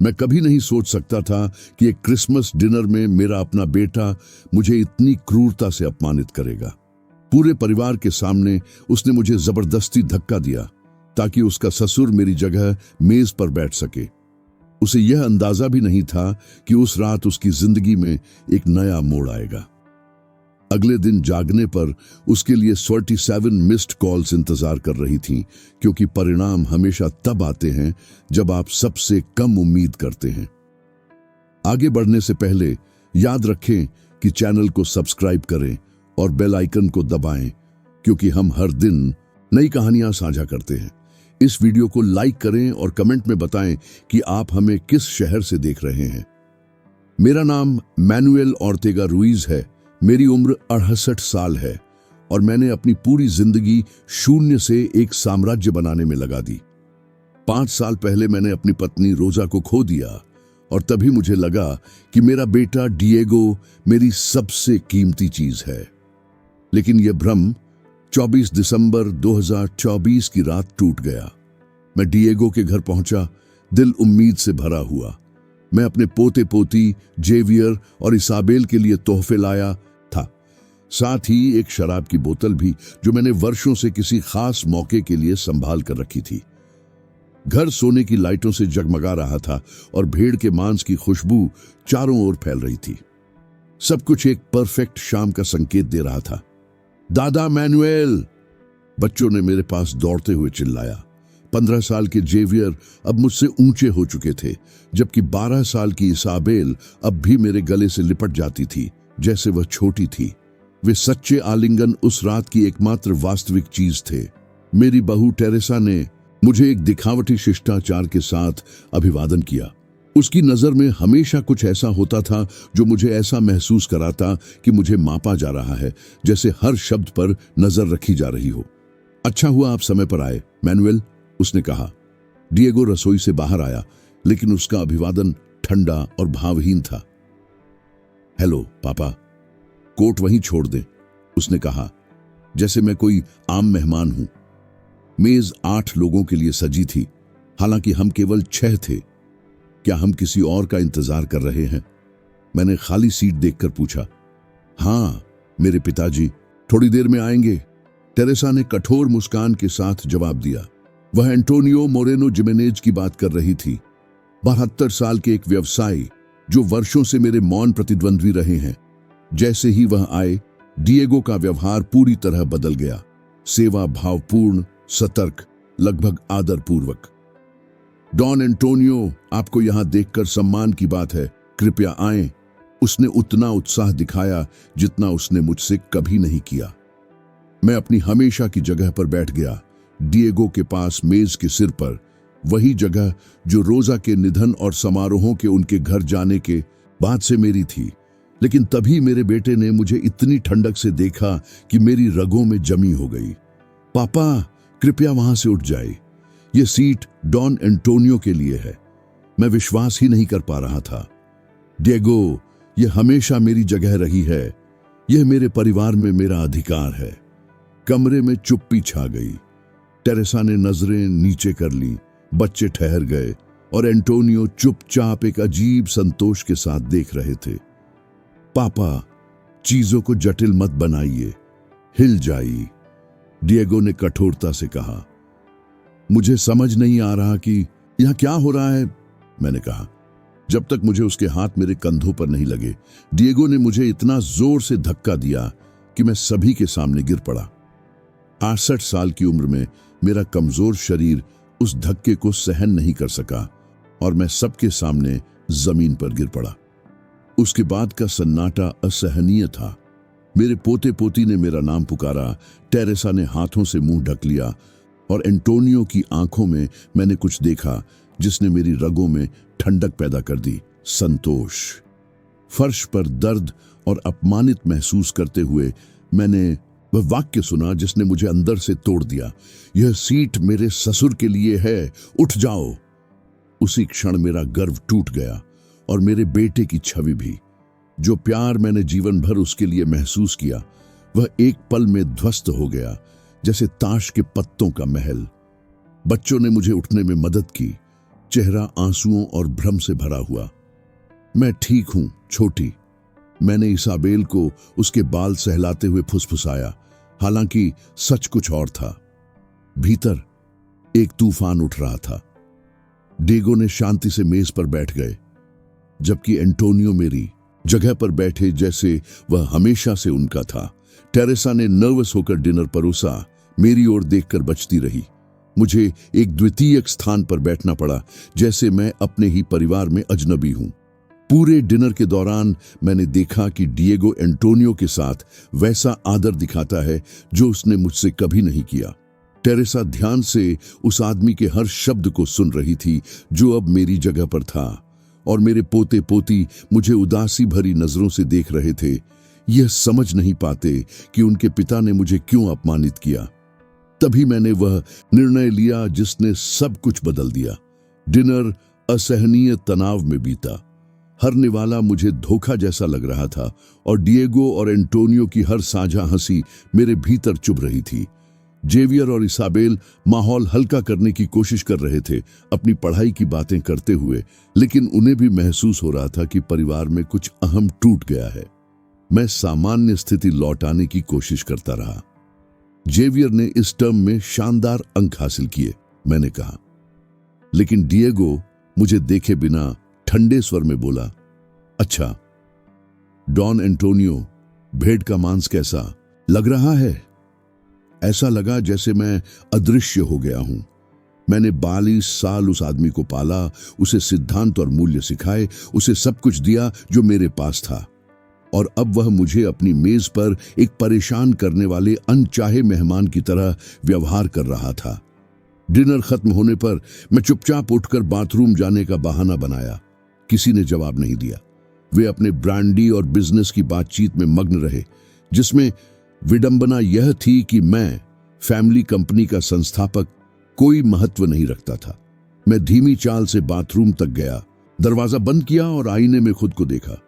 मैं कभी नहीं सोच सकता था कि एक क्रिसमस डिनर में मेरा अपना बेटा मुझे इतनी क्रूरता से अपमानित करेगा। पूरे परिवार के सामने उसने मुझे जबरदस्ती धक्का दिया ताकि उसका ससुर मेरी जगह मेज पर बैठ सके। उसे यह अंदाजा भी नहीं था कि उस रात उसकी जिंदगी में एक नया मोड़ आएगा। अगले दिन जागने पर उसके लिए 47 मिस्ड कॉल्स इंतजार कर रही थीं, क्योंकि परिणाम हमेशा तब आते हैं जब आप सबसे कम उम्मीद करते हैं। आगे बढ़ने से पहले याद रखें कि चैनल को सब्सक्राइब करें और बेल आइकन को दबाएं, क्योंकि हम हर दिन नई कहानियां साझा करते हैं। इस वीडियो को लाइक करें और कमेंट में बताएं कि आप हमें किस शहर से देख रहे हैं। मेरा नाम मैनुएल ऑर्तेगा रुइज है। मेरी उम्र 68 साल है और मैंने अपनी पूरी जिंदगी शून्य से एक साम्राज्य बनाने में लगा दी। 5 साल पहले मैंने अपनी पत्नी रोजा को खो दिया और तभी मुझे लगा कि मेरा बेटा डिएगो मेरी सबसे कीमती चीज है। लेकिन यह भ्रम 24 दिसंबर 2024 की रात टूट गया। मैं डिएगो के घर पहुंचा, दिल उम्मीद से भरा हुआ। मैं अपने पोते पोती जेवियर और इसाबेल के लिए तोहफे लाया था, साथ ही एक शराब की बोतल भी जो मैंने वर्षों से किसी खास मौके के लिए संभाल कर रखी थी। घर सोने की लाइटों से जगमगा रहा था और भेड़ के मांस की खुशबू चारों ओर फैल रही थी। सब कुछ एक परफेक्ट शाम का संकेत दे रहा था। दादा मैनुएल, बच्चों ने मेरे पास दौड़ते हुए चिल्लाया। 15 साल के जेवियर अब मुझसे ऊंचे हो चुके थे, जबकि 12 साल की इसाबेल अब भी मेरे गले से लिपट जाती थी जैसे वह छोटी थी। वे सच्चे आलिंगन उस रात की एकमात्र वास्तविक चीज थे। मेरी बहू टेरेसा ने मुझे एक दिखावटी शिष्टाचार के साथ अभिवादन किया। उसकी नजर में हमेशा कुछ ऐसा होता था जो मुझे ऐसा महसूस कराता कि मुझे मापा जा रहा है, जैसे हर शब्द पर नजर रखी जा रही हो। अच्छा हुआ आप समय पर आए, मैनुएल, उसने कहा। डिएगो रसोई से बाहर आया, लेकिन उसका अभिवादन ठंडा और भावहीन था। हेलो पापा, कोट वहीं छोड़ दे, उसने कहा, जैसे मैं कोई आम मेहमान हूं। मेज 8 लोगों के लिए सजी थी, हालांकि हम केवल 6 थे। क्या हम किसी और का इंतजार कर रहे हैं? मैंने खाली सीट देखकर पूछा। हां, मेरे पिताजी थोड़ी देर में आएंगे, टेरेसा ने कठोर मुस्कान के साथ जवाब दिया। वह एंटोनियो मोरेनो जिमेनेज की बात कर रही थी। 72 साल के एक व्यवसायी जो वर्षों से मेरे मौन प्रतिद्वंद्वी रहे हैं। जैसे ही वह आए, डिएगो का व्यवहार पूरी तरह बदल गया। सेवा भावपूर्ण, सतर्क, लगभग आदरपूर्वक। डॉन एंटोनियो, आपको यहां देखकर सम्मान की बात है, कृपया आएं। उसने उतना उत्साह दिखाया जितना उसने मुझसे कभी नहीं किया। मैं अपनी हमेशा की जगह पर बैठ गया, डिएगो के पास मेज के सिर पर, वही जगह जो रोजा के निधन और समारोहों के उनके घर जाने के बाद से मेरी थी। लेकिन तभी मेरे बेटे ने मुझे इतनी ठंडक से देखा कि मेरी रगों में जमी हो गई। पापा, कृपया वहां से उठ जाए, यह सीट डॉन एंटोनियो के लिए है। मैं विश्वास ही नहीं कर पा रहा था। डिएगो, यह हमेशा मेरी जगह रही है, यह मेरे परिवार में मेरा अधिकार है। कमरे में चुप्पी छा गई। टेरेसा ने नजरें नीचे कर ली, बच्चे ठहर गए और एंटोनियो चुपचाप एक अजीब संतोष के साथ देख रहे थे। पापा, चीजों को जटिल मत बनाइए, हिल जाइए, डिएगो ने कठोरता से कहा। मुझे समझ नहीं आ रहा कि यहां क्या हो रहा है, मैंने कहा, जब तक मुझे उसके हाथ मेरे कंधों पर नहीं लगे। डिएगो ने मुझे इतना जोर से धक्का दिया कि मैं सभी के सामने गिर पड़ा। 68 साल की उम्र में मेरा कमजोर शरीर उस धक्के को सहन नहीं कर सका और मैं सबके सामने जमीन पर गिर पड़ा। उसके बाद का सन्नाटा असहनीय था। मेरे पोते पोती ने मेरा नाम पुकारा, टेरेसा ने हाथों से मुंह ढक लिया और एंटोनियो की आंखों में मैंने कुछ देखा जिसने मेरी रगों में ठंडक पैदा कर दी, संतोष। फर्श पर दर्द और अपमानित महसूस करते हुए मैंने वह वाक्य सुना जिसने मुझे अंदर से तोड़ दिया। यह सीट मेरे ससुर के लिए है, उठ जाओ। उसी क्षण मेरा गर्व टूट गया और मेरे बेटे की छवि भी। जो प्यार मैंने जीवन भर उसके लिए महसूस किया, वह एक पल में ध्वस्त हो गया, जैसे ताश के पत्तों का महल। बच्चों ने मुझे उठने में मदद की। चेहरा आंसुओं और भ्रम से भरा हुआ। मैं ठीक हूं छोटी, मैंने इसाबेल को उसके बाल सहलाते हुए फुसफुसाया, हालांकि सच कुछ और था। भीतर एक तूफान उठ रहा था। डिएगो ने शांति से मेज पर बैठ गए, जबकि एंटोनियो मेरी जगह पर बैठे जैसे वह हमेशा से उनका था। टेरेसा ने नर्वस होकर डिनर परोसा, मेरी ओर देखकर बचती रही। मुझे एक द्वितीय स्थान पर बैठना पड़ा, जैसे मैं अपने ही परिवार में अजनबी हूं। पूरे डिनर के दौरान मैंने देखा कि डिएगो एंटोनियो के साथ वैसा आदर दिखाता है जो उसने मुझसे कभी नहीं किया। टेरेसा ध्यान से उस आदमी के हर शब्द को सुन रही थी जो अब मेरी जगह पर था, और मेरे पोते पोती मुझे उदासी भरी नजरों से देख रहे थे। यह समझ नहीं पाते कि उनके पिता ने मुझे क्यों अपमानित किया। तभी मैंने वह निर्णय लिया जिसने सब कुछ बदल दिया। डिनर असहनीय तनाव में बीता। हरने वाला मुझे धोखा जैसा लग रहा था, और डिएगो और एंटोनियो की हर साझा हंसी मेरे भीतर चुभ रही थी। जेवियर और इसाबेल माहौल हल्का करने की कोशिश कर रहे थे, अपनी पढ़ाई की बातें करते हुए, लेकिन उन्हें भी महसूस हो रहा था कि परिवार में कुछ अहम टूट गया है। मैं सामान्य स्थिति लौटाने की कोशिश करता रहा। जेवियर ने इस टर्म में शानदार अंक हासिल किए, मैंने कहा, लेकिन डिएगो मुझे देखे बिना ठंडे स्वर में बोला, अच्छा डॉन एंटोनियो, भेड़ का मांस कैसा लग रहा है? ऐसा लगा जैसे मैं अदृश्य हो गया हूं। मैंने 42 साल उस आदमी को पाला, उसे सिद्धांत और मूल्य सिखाए, उसे सब कुछ दिया जो मेरे पास था, और अब वह मुझे अपनी मेज पर एक परेशान करने वाले अनचाहे मेहमान की तरह व्यवहार कर रहा था। डिनर खत्म होने पर मैं चुपचाप उठकर बाथरूम जाने का बहाना बनाया। किसी ने जवाब नहीं दिया। वे अपने ब्रांडी और बिजनेस की बातचीत में मग्न रहे, जिसमें विडंबना यह थी कि मैं, फैमिली कंपनी का संस्थापक, कोई महत्व नहीं रखता था। मैं धीमी चाल से बाथरूम तक गया, दरवाजा बंद किया और आईने में खुद को देखा।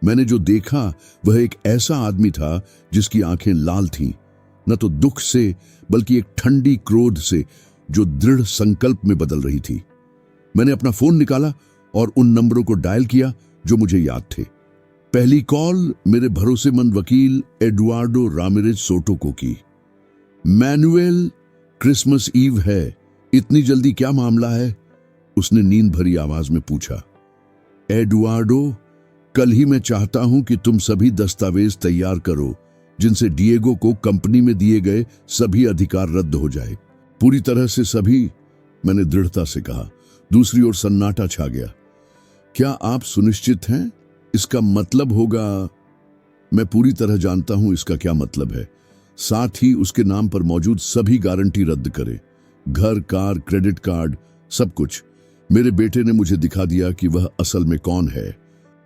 मैंने जो देखा वह एक ऐसा आदमी था जिसकी आंखें लाल थीं, न तो दुख से बल्कि एक ठंडी क्रोध से जो दृढ़ संकल्प में बदल रही थी। मैंने अपना फोन निकाला और उन नंबरों को डायल किया जो मुझे याद थे। पहली कॉल मेरे भरोसेमंद वकील एडुआर्डो रामिरेज सोटो को की। मैनुएल, क्रिसमस ईव है, इतनी जल्दी क्या मामला है? उसने नींद भरी आवाज में पूछा। एडुआर्डो, कल ही मैं चाहता हूं कि तुम सभी दस्तावेज तैयार करो जिनसे डिएगो को कंपनी में दिए गए सभी अधिकार रद्द हो जाए। पूरी तरह से सभी, मैंने दृढ़ता से कहा। दूसरी ओर सन्नाटा छा गया। क्या आप सुनिश्चित हैं? इसका मतलब होगा। मैं पूरी तरह जानता हूं इसका क्या मतलब है। साथ ही उसके नाम पर मौजूद सभी गारंटी रद्द करें, घर, कार, क्रेडिट कार्ड, सब कुछ। मेरे बेटे ने मुझे दिखा दिया कि वह असल में कौन है।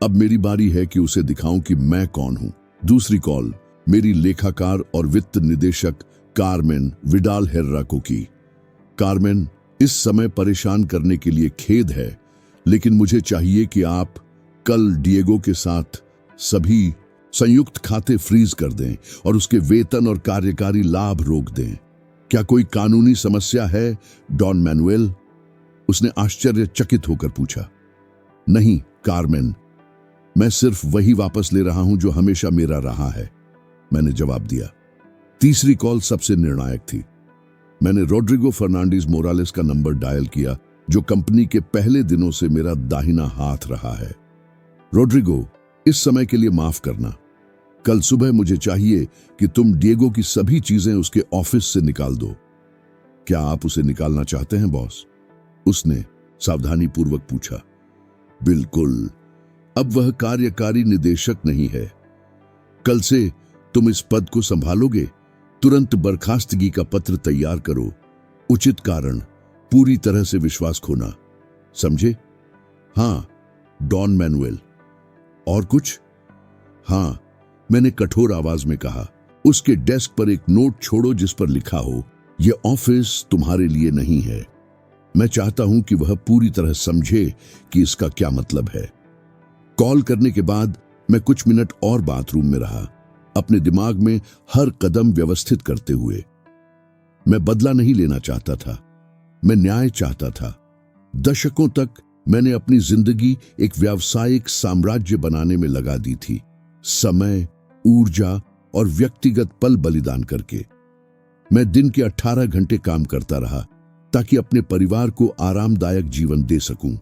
अब मेरी बारी है कि उसे दिखाऊं कि मैं कौन हूं। दूसरी कॉल मेरी लेखाकार और वित्त निदेशक कार्मेन विडाल हेर्रा को की। कार्मेन, इस समय परेशान करने के लिए खेद है, लेकिन मुझे चाहिए कि आप कल डिएगो के साथ सभी संयुक्त खाते फ्रीज कर दें और उसके वेतन और कार्यकारी लाभ रोक दें। क्या कोई कानूनी समस्या है, डॉन मैनुएल? उसने आश्चर्यचकित होकर पूछा। नहीं कार्मेन, मैं सिर्फ वही वापस ले रहा हूं जो हमेशा मेरा रहा है, मैंने जवाब दिया। तीसरी कॉल सबसे निर्णायक थी। मैंने रोड्रिगो फर्नांडिस मोरालेस का नंबर डायल किया, जो कंपनी के पहले दिनों से मेरा दाहिना हाथ रहा है। रोड्रिगो, इस समय के लिए माफ करना। कल सुबह मुझे चाहिए कि तुम डिएगो की सभी चीजें उसके ऑफिस से निकाल दो। क्या आप उसे निकालना चाहते हैं बॉस? उसने सावधानी पूर्वक पूछा। बिल्कुल, अब वह कार्यकारी निदेशक नहीं है। कल से तुम इस पद को संभालोगे। तुरंत बर्खास्तगी का पत्र तैयार करो। उचित कारण, पूरी तरह से विश्वास खोना, समझे? हाँ, डॉन मैनुएल। और कुछ? हाँ, मैंने कठोर आवाज में कहा। उसके डेस्क पर एक नोट छोड़ो जिस पर लिखा हो, यह ऑफिस तुम्हारे लिए नहीं है। मैं चाहता हूं कि वह पूरी तरह समझे कि इसका क्या मतलब है। कॉल करने के बाद मैं कुछ मिनट और बाथरूम में रहा, अपने दिमाग में हर कदम व्यवस्थित करते हुए। मैं बदला नहीं लेना चाहता था, मैं न्याय चाहता था। दशकों तक मैंने अपनी जिंदगी एक व्यावसायिक साम्राज्य बनाने में लगा दी थी, समय, ऊर्जा और व्यक्तिगत पल बलिदान करके। मैं दिन के 18 घंटे काम करता रहा ताकि अपने परिवार को आरामदायक जीवन दे सकूं।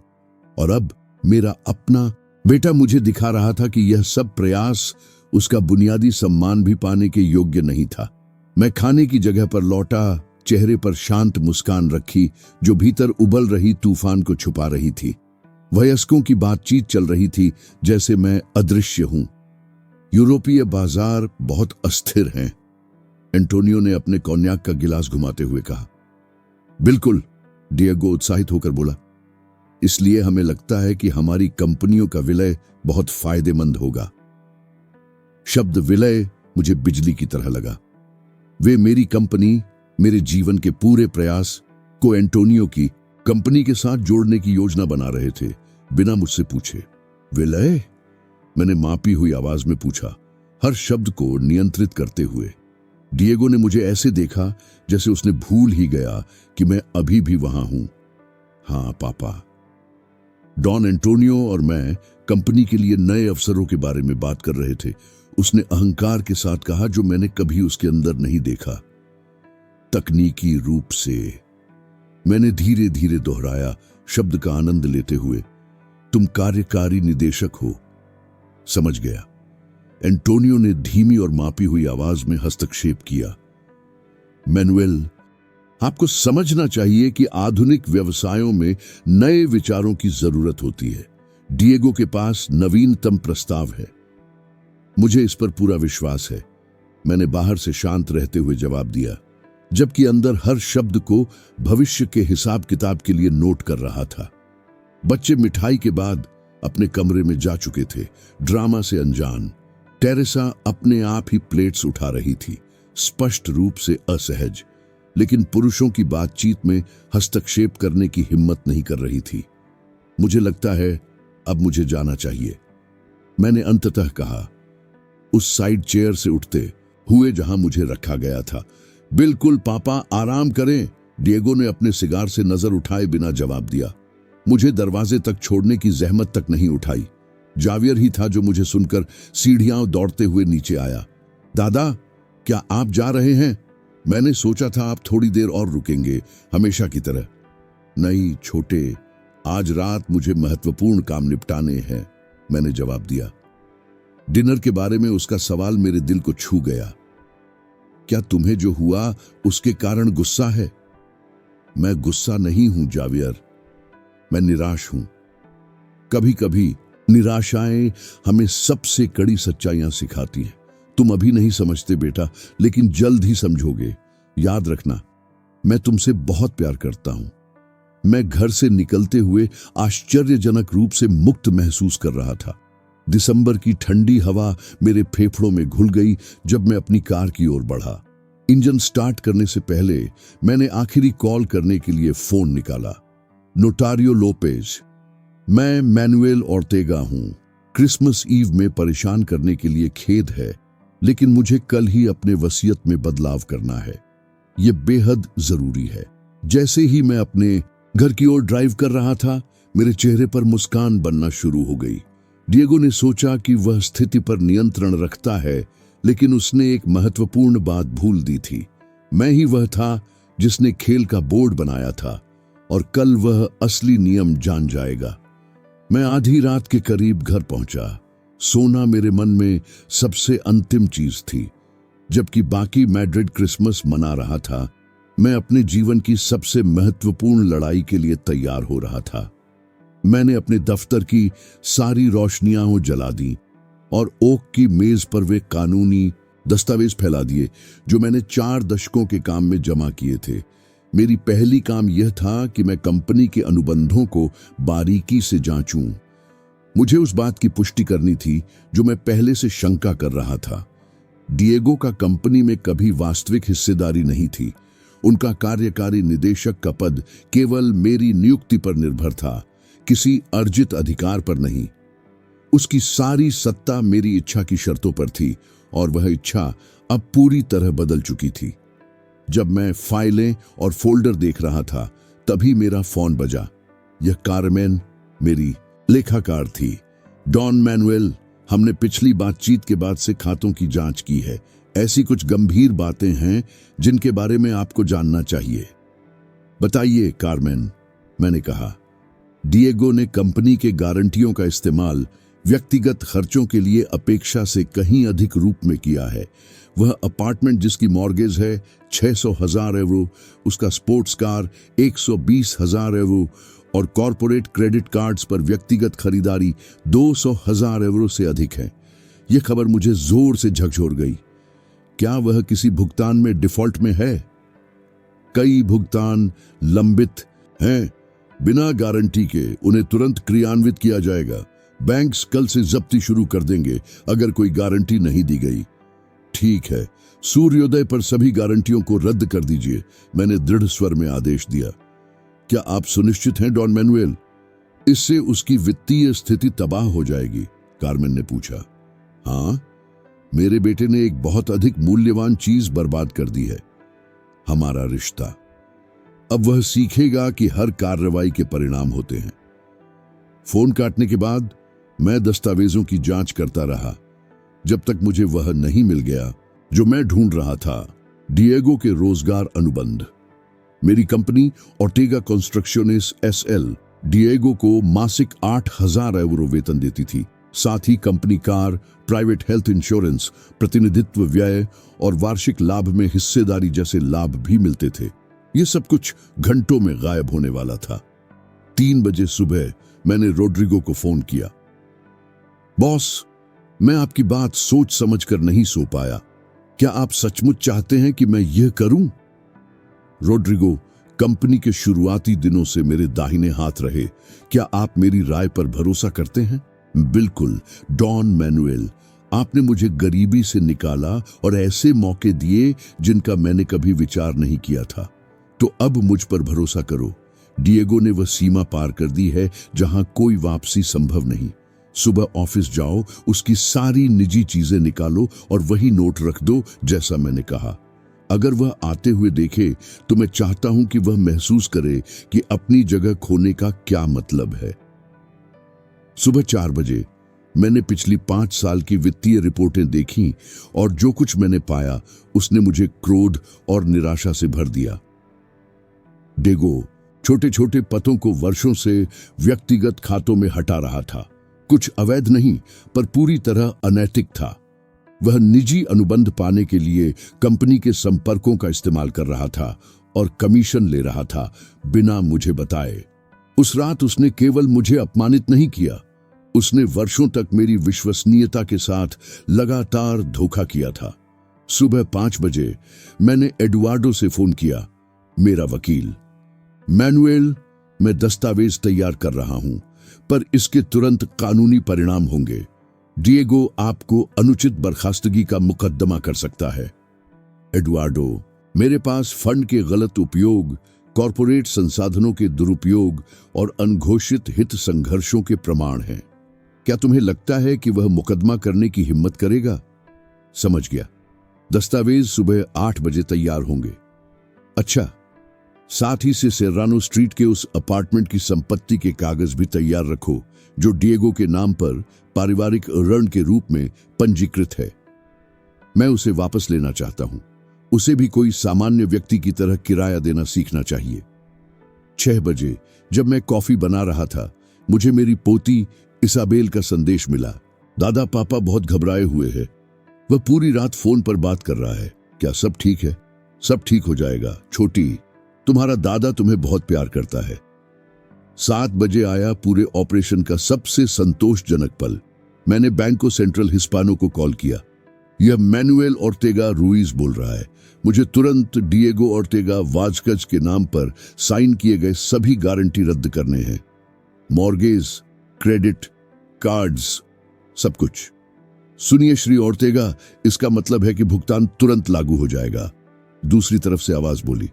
और अब मेरा अपना बेटा मुझे दिखा रहा था कि यह सब प्रयास उसका बुनियादी सम्मान भी पाने के योग्य नहीं था। मैं खाने की जगह पर लौटा, चेहरे पर शांत मुस्कान रखी जो भीतर उबल रही तूफान को छुपा रही थी। वयस्कों की बातचीत चल रही थी जैसे मैं अदृश्य हूं। यूरोपीय बाजार बहुत अस्थिर हैं, एंटोनियो ने अपने कॉन्याक का गिलास घुमाते हुए कहा। बिल्कुल, डिएगो उत्साहित होकर बोला। इसलिए हमें लगता है कि हमारी कंपनियों का विलय बहुत फायदेमंद होगा। शब्द विलय मुझे बिजली की तरह लगा। वे मेरी कंपनी, मेरे जीवन के पूरे प्रयास को एंटोनियो की कंपनी के साथ जोड़ने की योजना बना रहे थे, बिना मुझसे पूछे। विलय? मैंने मापी हुई आवाज में पूछा, हर शब्द को नियंत्रित करते हुए। डिएगो ने मुझे ऐसे देखा जैसे उसने भूल ही गया कि मैं अभी भी वहां हूं। हाँ पापा। डॉन एंटोनियो और मैं कंपनी के लिए नए अवसरों के बारे में बात कर रहे थे। उसने अहंकार के साथ कहा जो मैंने कभी उसके अंदर नहीं देखा। तकनीकी रूप से। मैंने धीरे धीरे दोहराया, शब्द का आनंद लेते हुए। तुम कार्यकारी निदेशक हो। समझ गया। एंटोनियो ने धीमी और मापी हुई आवाज में हस्तक्षेप किया। मैनुएल, आपको समझना चाहिए कि आधुनिक व्यवसायों में नए विचारों की जरूरत होती है। डिएगो के पास नवीनतम प्रस्ताव है। मुझे इस पर पूरा विश्वास है, मैंने बाहर से शांत रहते हुए जवाब दिया, जबकि अंदर हर शब्द को भविष्य के हिसाब किताब के लिए नोट कर रहा था। बच्चे मिठाई के बाद अपने कमरे में जा चुके थे, ड्रामा से अनजान। टेरेसा अपने आप ही प्लेट्स उठा रही थी, स्पष्ट रूप से असहज, लेकिन पुरुषों की बातचीत में हस्तक्षेप करने की हिम्मत नहीं कर रही थी। मुझे लगता है अब मुझे जाना चाहिए, मैंने अंततः कहा, उस साइड चेयर से उठते हुए जहां मुझे रखा गया था। बिल्कुल पापा, आराम करें, डिएगो ने अपने सिगार से नजर उठाए बिना जवाब दिया। मुझे दरवाजे तक छोड़ने की जहमत तक नहीं उठाई। जावियर ही था जो मुझे सुनकर सीढ़ियां दौड़ते हुए नीचे आया। दादा, क्या आप जा रहे हैं? मैंने सोचा था आप थोड़ी देर और रुकेंगे, हमेशा की तरह। नहीं छोटे, आज रात मुझे महत्वपूर्ण काम निपटाने हैं, मैंने जवाब दिया। डिनर के बारे में उसका सवाल मेरे दिल को छू गया। क्या तुम्हें जो हुआ उसके कारण गुस्सा है? मैं गुस्सा नहीं हूं जावियर, मैं निराश हूं। कभी कभी निराशाएं हमें सबसे कड़ी सच्चाइयां सिखाती हैं। तुम अभी नहीं समझते बेटा, लेकिन जल्द ही समझोगे। याद रखना, मैं तुमसे बहुत प्यार करता हूं। मैं घर से निकलते हुए आश्चर्यजनक रूप से मुक्त महसूस कर रहा था। दिसंबर की ठंडी हवा मेरे फेफड़ों में घुल गई जब मैं अपनी कार की ओर बढ़ा। इंजन स्टार्ट करने से पहले मैंने आखिरी कॉल करने के लिए फोन निकाला। नोटारियो लोपेज, मैं मैनुएल ओर्तेगा हूं। क्रिसमस ईव में परेशान करने के लिए खेद है, लेकिन मुझे कल ही अपने वसीयत में बदलाव करना है। यह बेहद जरूरी है। जैसे ही मैं अपने घर की ओर ड्राइव कर रहा था, मेरे चेहरे पर मुस्कान बनना शुरू हो गई। डिएगो ने सोचा कि वह स्थिति पर नियंत्रण रखता है, लेकिन उसने एक महत्वपूर्ण बात भूल दी थी। मैं ही वह था जिसने खेल का बोर्ड बनाया था, और कल वह असली नियम जान जाएगा। मैं आधी रात के करीब घर पहुंचा। सोना मेरे मन में सबसे अंतिम चीज थी। जबकि बाकी मैड्रिड क्रिसमस मना रहा था, मैं अपने जीवन की सबसे महत्वपूर्ण लड़ाई के लिए तैयार हो रहा था। मैंने अपने दफ्तर की सारी रोशनियां जला दी और ओक की मेज पर वे कानूनी दस्तावेज फैला दिए जो मैंने 4 दशकों के काम में जमा किए थे। मेरी पहली काम यह था कि मैं कंपनी के अनुबंधों को बारीकी से जांचूं। मुझे उस बात की पुष्टि करनी थी जो मैं पहले से शंका कर रहा था। डिएगो का कंपनी में कभी वास्तविक हिस्सेदारी नहीं थी। उनका कार्यकारी निदेशक का पद केवल मेरी नियुक्ति पर निर्भर था, किसी अर्जित अधिकार पर नहीं। उसकी सारी सत्ता मेरी इच्छा की शर्तों पर थी, और वह इच्छा अब पूरी तरह बदल चुकी थी। जब मैं फाइलें और फोल्डर देख रहा था, तभी मेरा फोन बजा। यह कारमेन मेरी लेखाकार थी। डॉन मैनुएल, हमने पिछली बातचीत के बाद से खातों की जांच की है। ऐसी कुछ गंभीर बातें हैं जिनके बारे में आपको जानना चाहिए। बताइए कारमेन, मैंने कहा। डिएगो ने कंपनी के गारंटियों का इस्तेमाल व्यक्तिगत खर्चों के लिए अपेक्षा से कहीं अधिक रूप में किया है। वह अपार्टमेंट जिसकी मॉर्गेज है 600,000 यूरो, उसका स्पोर्ट्स कार 120,000 यूरो और कॉरपोरेट क्रेडिट कार्ड्स पर व्यक्तिगत खरीदारी 200,000 यूरो से अधिक है। यह खबर मुझे जोर से झकझोर गई। क्या वह किसी भुगतान में डिफॉल्ट में है? कई भुगतान लंबित हैं, बिना गारंटी के। उन्हें तुरंत क्रियान्वित किया जाएगा। बैंक्स कल से जब्ती शुरू कर देंगे अगर कोई गारंटी नहीं दी गई। ठीक है, सूर्योदय पर सभी गारंटियों को रद्द कर दीजिए, मैंने दृढ़ स्वर में आदेश दिया। क्या आप सुनिश्चित हैं डॉन मैनुएल? इससे उसकी वित्तीय स्थिति तबाह हो जाएगी, कारमेन ने पूछा। हाँ, मेरे बेटे ने एक बहुत अधिक मूल्यवान चीज बर्बाद कर दी है, हमारा रिश्ता। अब वह सीखेगा कि हर कार्रवाई के परिणाम होते हैं। फोन काटने के बाद मैं दस्तावेजों की जांच करता रहा जब तक मुझे वह नहीं मिल गया जो मैं ढूंढ रहा था। डिएगो के रोजगार अनुबंध। मेरी company Ortega constructions SL Diego को मासिक 8,000 यूरो वेतन देती थी। साथ ही company car, private health insurance, प्रतिनिधित्व व्यय और वार्षिक लाभ में हिस्सेदारी जैसे लाभ भी मिलते थे। ये सब कुछ घंटों में गायब होने वाला था। 3 बजे सुबह मैंने रोड्रिगो को फोन किया। बॉस, मैं आपकी बात सोच समझकर नहीं सो पाया। क्या आप सचमुच चाहते हैं कि मैं यह करूं? रोड्रिगो कंपनी के शुरुआती दिनों से मेरे दाहिने हाथ रहे। क्या आप मेरी राय पर भरोसा करते हैं? बिल्कुल डॉन मैनुएल, आपने मुझे गरीबी से निकाला और ऐसे मौके दिए जिनका मैंने कभी विचार नहीं किया था। तो अब मुझ पर भरोसा करो। डिएगो ने वह सीमा पार कर दी है जहां कोई वापसी संभव नहीं। सुबह ऑफिस जाओ, उसकी सारी निजी चीजें निकालो और वही नोट रख दो जैसा मैंने कहा। अगर वह आते हुए देखे तो मैं चाहता हूं कि वह महसूस करे कि अपनी जगह खोने का क्या मतलब है। सुबह 4 बजे मैंने पिछली 5 साल की वित्तीय रिपोर्टें देखीं और जो कुछ मैंने पाया उसने मुझे क्रोध और निराशा से भर दिया। डिएगो छोटे छोटे पतों को वर्षों से व्यक्तिगत खातों में हटा रहा था। कुछ अवैध नहीं, पर पूरी तरह अनैतिक था। वह निजी अनुबंध पाने के लिए कंपनी के संपर्कों का इस्तेमाल कर रहा था और कमीशन ले रहा था बिना मुझे बताए। उस रात उसने केवल मुझे अपमानित नहीं किया, उसने वर्षों तक मेरी विश्वसनीयता के साथ लगातार धोखा किया था। सुबह 5 बजे मैंने एडुआर्डो से फोन किया। मेरा वकील, मैनुएल, मैं दस्तावेज तैयार कर रहा हूं, पर इसके तुरंत कानूनी परिणाम होंगे। डिएगो आपको अनुचित बर्खास्तगी का मुकदमा कर सकता है। एडुआर्डो, मेरे पास फंड के गलत उपयोग, कॉरपोरेट संसाधनों के दुरुपयोग और अनघोषित हित संघर्षों के प्रमाण हैं। क्या तुम्हें लगता है कि वह मुकदमा करने की हिम्मत करेगा? समझ गया। दस्तावेज सुबह 8 बजे तैयार होंगे। अच्छा, साथ ही से सेरानो स्ट्रीट के उस अपार्टमेंट की संपत्ति के कागज भी तैयार रखो जो डिएगो के नाम पर पारिवारिक ऋण के रूप में पंजीकृत है। मैं उसे वापस लेना चाहता हूं। उसे भी कोई सामान्य व्यक्ति की तरह किराया देना सीखना चाहिए। 6 बजे जब मैं कॉफी बना रहा था, मुझे मेरी पोती इसाबेल का संदेश मिला। दादा, पापा बहुत घबराए हुए हैं। वह पूरी रात फोन पर बात कर रहा है। क्या सब ठीक है? सब ठीक हो जाएगा छोटी, तुम्हारा दादा तुम्हें बहुत प्यार करता है। 7 बजे आया पूरे ऑपरेशन का सबसे संतोषजनक पल। मैंने बैंको सेंट्रल हिस्पानो को कॉल किया। यह मैनुएल ऑर्टेगा रूइज बोल रहा है। मुझे तुरंत डिएगो ऑर्टेगा वाजकज के नाम पर साइन किए गए सभी गारंटी रद्द करने हैं। मॉर्गेज, क्रेडिट कार्ड्स, सब कुछ। सुनिए श्री ऑर्टेगा, इसका मतलब है कि भुगतान तुरंत लागू हो जाएगा। दूसरी तरफ से आवाज बोली,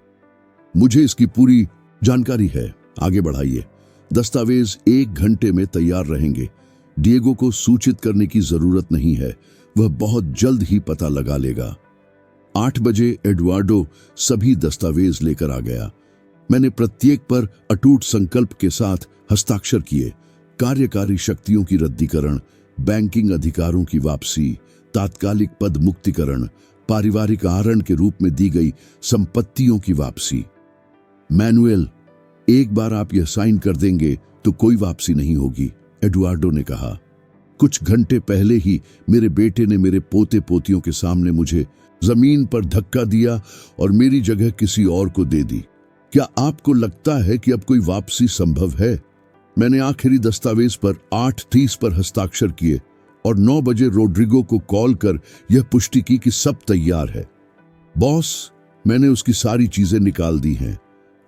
मुझे इसकी पूरी जानकारी है, आगे बढ़ाइए। दस्तावेज 1 घंटे में तैयार रहेंगे। डिएगो को सूचित करने की जरूरत नहीं है, वह बहुत जल्द ही पता लगा लेगा। 8 बजे एडुआर्डो सभी दस्तावेज लेकर आ गया। मैंने प्रत्येक पर अटूट संकल्प के साथ हस्ताक्षर किए। कार्यकारी शक्तियों की रद्दीकरण, बैंकिंग अधिकारों की वापसी, तात्कालिक पद मुक्तिकरण, पारिवारिक आहरण के रूप में दी गई संपत्तियों की वापसी। मैनुएल, एक बार आप यह साइन कर देंगे तो कोई वापसी नहीं होगी, एडुआर्डो ने कहा। कुछ घंटे पहले ही मेरे बेटे ने मेरे पोते पोतियों के सामने मुझे जमीन पर धक्का दिया और मेरी जगह किसी और को दे दी। क्या आपको लगता है कि अब कोई वापसी संभव है? मैंने आखिरी दस्तावेज पर 8:30 पर हस्ताक्षर किए और 9 बजे रोड्रिगो को कॉल कर यह पुष्टि की कि सब तैयार है। बॉस, मैंने उसकी सारी चीजें निकाल दी हैं,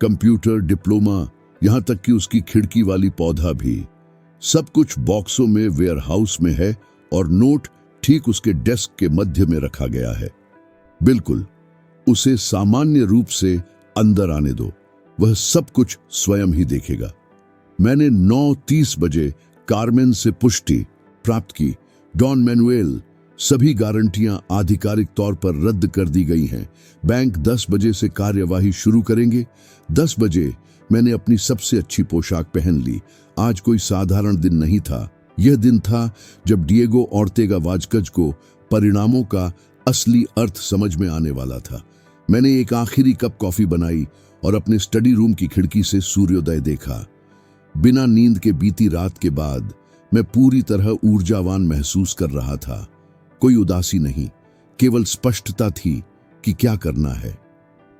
कंप्यूटर, डिप्लोमा, यहां तक कि उसकी खिड़की वाली पौधा भी। सब कुछ बॉक्सों में वेयरहाउस में है और नोट ठीक उसके डेस्क के मध्य में रखा गया है। बिल्कुल, उसे सामान्य रूप से अंदर आने दो, वह सब कुछ स्वयं ही देखेगा। मैंने 9:30 बजे कार्मेन से पुष्टि प्राप्त की। डॉन मैनुएल, सभी गारंटियां आधिकारिक तौर पर रद्द कर दी गई हैं। बैंक 10 बजे से कार्यवाही शुरू करेंगे। 10 बजे मैंने अपनी सबसे अच्छी पोशाक पहन ली। आज कोई साधारण दिन नहीं था। यह दिन था जब डिएगो ओर्तेगा वाजकज को परिणामों का असली अर्थ समझ में आने वाला था। मैंने एक आखिरी कप कॉफी बनाई और अपने स्टडी रूम की खिड़की से सूर्योदय देखा। बिना नींद के बीती रात के बाद मैं पूरी तरह ऊर्जावान महसूस कर रहा था। कोई उदासी नहीं, केवल स्पष्टता थी कि क्या करना है।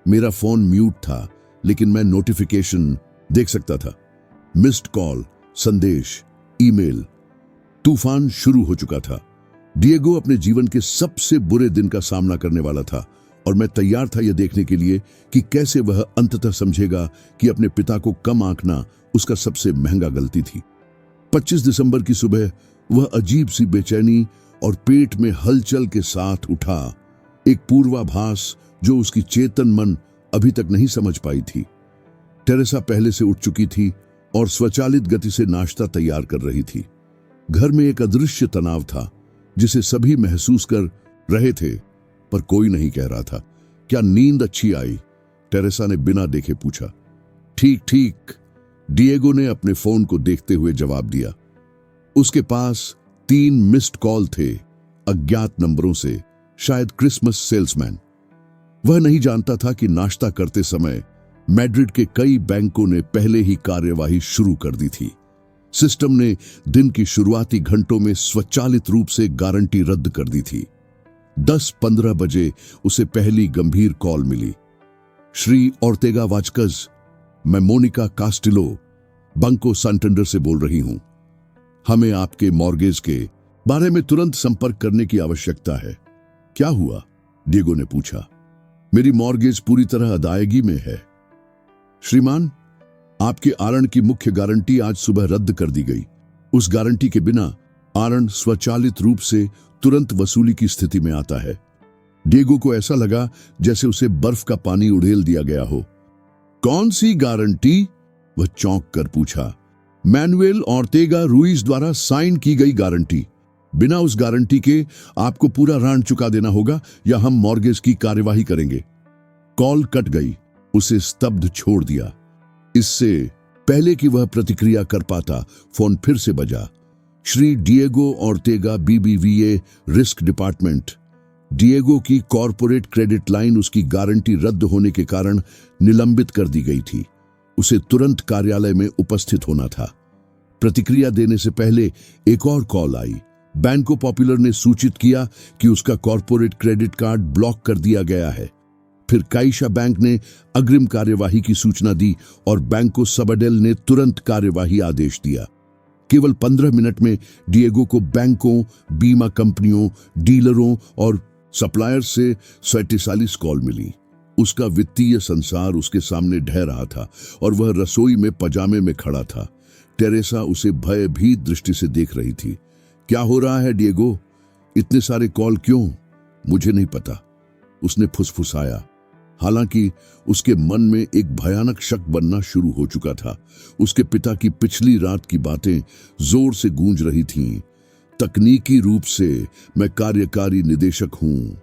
मेरा फोन म्यूट था, लेकिन मैं नोटिफिकेशन देख सकता था। मिस्ड कॉल, संदेश, ईमेल। तूफान शुरू हो चुका था। डिएगो अपने जीवन के सबसे बुरे दिन का सामना करने वाला था और मैं तैयार था यह देखने के लिए कि कैसे वह अंततः समझेगा कि अपने पिता को कम आंकना उसका सबसे महंगा गलती थी। 25 दिसंबर की सुबह वह अजीब सी बेचैनी और पेट में हलचल के साथ उठा, एक पूर्वाभास जो उसकी चेतन मन अभी तक नहीं समझ पाई थी। टेरेसा पहले से उठ चुकी थी और स्वचालित गति से नाश्ता तैयार कर रही थी। घर में एक अदृश्य तनाव था जिसे सभी महसूस कर रहे थे, पर कोई नहीं कह रहा था। क्या नींद अच्छी आई? टेरेसा ने बिना देखे पूछा। ठीक ठीक, डिएगो ने अपने फोन को देखते हुए जवाब दिया। उसके पास 3 मिस्ड कॉल थे, अज्ञात नंबरों से, शायद क्रिसमस सेल्समैन। वह नहीं जानता था कि नाश्ता करते समय मैड्रिड के कई बैंकों ने पहले ही कार्यवाही शुरू कर दी थी। सिस्टम ने दिन की शुरुआती घंटों में स्वचालित रूप से गारंटी रद्द कर दी थी। 10:15 बजे उसे पहली गंभीर कॉल मिली। श्री ओर्तेगा वाजकज, मैं मोनिका कास्टिलो, बंको संटेंडर से बोल रही हूं। हमें आपके मॉर्गेज के बारे में तुरंत संपर्क करने की आवश्यकता है। क्या हुआ? डिएगो ने पूछा। मेरी मॉर्गेज पूरी तरह अदायगी में है श्रीमान। आपके आरण की मुख्य गारंटी आज सुबह रद्द कर दी गई। उस गारंटी के बिना आरण स्वचालित रूप से तुरंत वसूली की स्थिति में आता है। डिएगो को ऐसा लगा जैसे उसे बर्फ का पानी उड़ेल दिया गया हो। कौन सी गारंटी? वह चौंक कर पूछा। मैनुएल ओर्तेगा रुइज द्वारा साइन की गई गारंटी। बिना उस गारंटी के आपको पूरा ऋण चुका देना होगा या हम मॉर्गेज की कार्यवाही करेंगे। कॉल कट गई। उसे स्तब्ध छोड़ दिया। इससे पहले कि वह प्रतिक्रिया कर पाता, फोन फिर से बजा। Shri Diego Ortega, BBVA risk department. Diego की कॉरपोरेट क्रेडिट लाइन उसकी गारंटी रद्द होने के कारण निलंबित कर दी गई थी। उसे तुरंत कार्यालय में उपस्थित होना था। प्रतिक्रिया देने से पहले एक और कॉल आई। बैंको पॉपुलर ने सूचित किया कि उसका कॉरपोरेट क्रेडिट कार्ड ब्लॉक कर दिया गया है। फिर काइशा बैंक ने अग्रिम कार्यवाही की सूचना दी और बैंको सबडेल ने तुरंत कार्यवाही आदेश दिया। केवल 15 मिनट में डिएगो को बैंकों, बीमा कंपनियों, डीलरों और सप्लायर्स से 47 कॉल मिली। उसका वित्तीय संसार उसके सामने ढह रहा था और वह रसोई में पजामे में खड़ा था। टेरेसा उसे भयभीत दृष्टि से देख रही थी। क्या हो रहा है डिएगो? इतने सारे कॉल क्यों? मुझे नहीं पता, उसने फुसफुसाया। हालांकि उसके मन में एक भयानक शक बनना शुरू हो चुका था। उसके पिता की पिछली रात की बातें जोर से गूंज रही थीं। तकनीकी रूप से मैं कार्यकारी निदेशक हूं।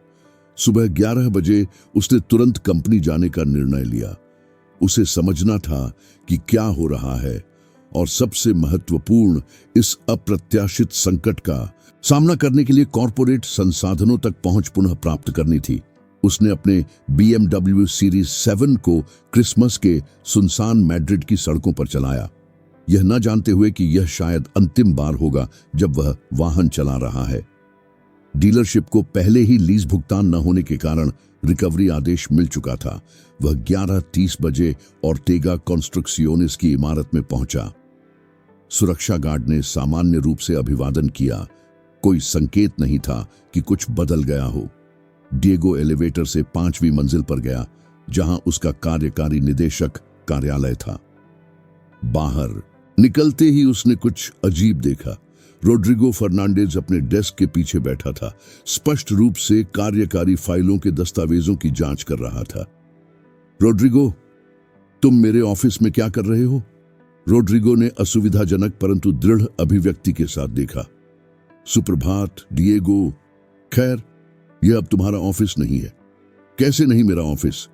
सुबह 11 बजे उसने तुरंत कंपनी जाने का निर्णय लिया। उसे समझना था कि क्या हो रहा है और सबसे महत्वपूर्ण, इस अप्रत्याशित संकट का सामना करने के लिए कॉरपोरेट संसाधनों तक पहुंच पुनः प्राप्त करनी थी। उसने अपने BMW सीरीज 7 को क्रिसमस के सुनसान मैड्रिड की सड़कों पर चलाया, यह न जानते हुए कि यह शायद अंतिम बार होगा जब वह वाहन चला रहा है। डीलरशिप को पहले ही लीज भुगतान न होने के कारण रिकवरी आदेश मिल चुका था। वह 11:30 बजे ऑर्टेगा कंस्ट्रक्शंस की इमारत में पहुंचा। सुरक्षा गार्ड ने सामान्य रूप से अभिवादन किया। कोई संकेत नहीं था कि कुछ बदल गया हो। डिएगो एलिवेटर से 5वीं मंजिल पर गया, जहां उसका कार्यकारी निदेशक कार्यालय था। बाहर निकलते ही उसने कुछ अजीब देखा। रोड्रिगो फर्नांडेज अपने डेस्क के पीछे बैठा था, स्पष्ट रूप से कार्यकारी फाइलों के दस्तावेजों की जांच कर रहा था। रोड्रिगो, तुम मेरे ऑफिस में क्या कर रहे हो? रोड्रिगो ने असुविधाजनक परंतु दृढ़ अभिव्यक्ति के साथ देखा। सुप्रभात डिएगो। खैर, यह अब तुम्हारा ऑफिस नहीं है। कैसे नहीं मेरा ऑफिस?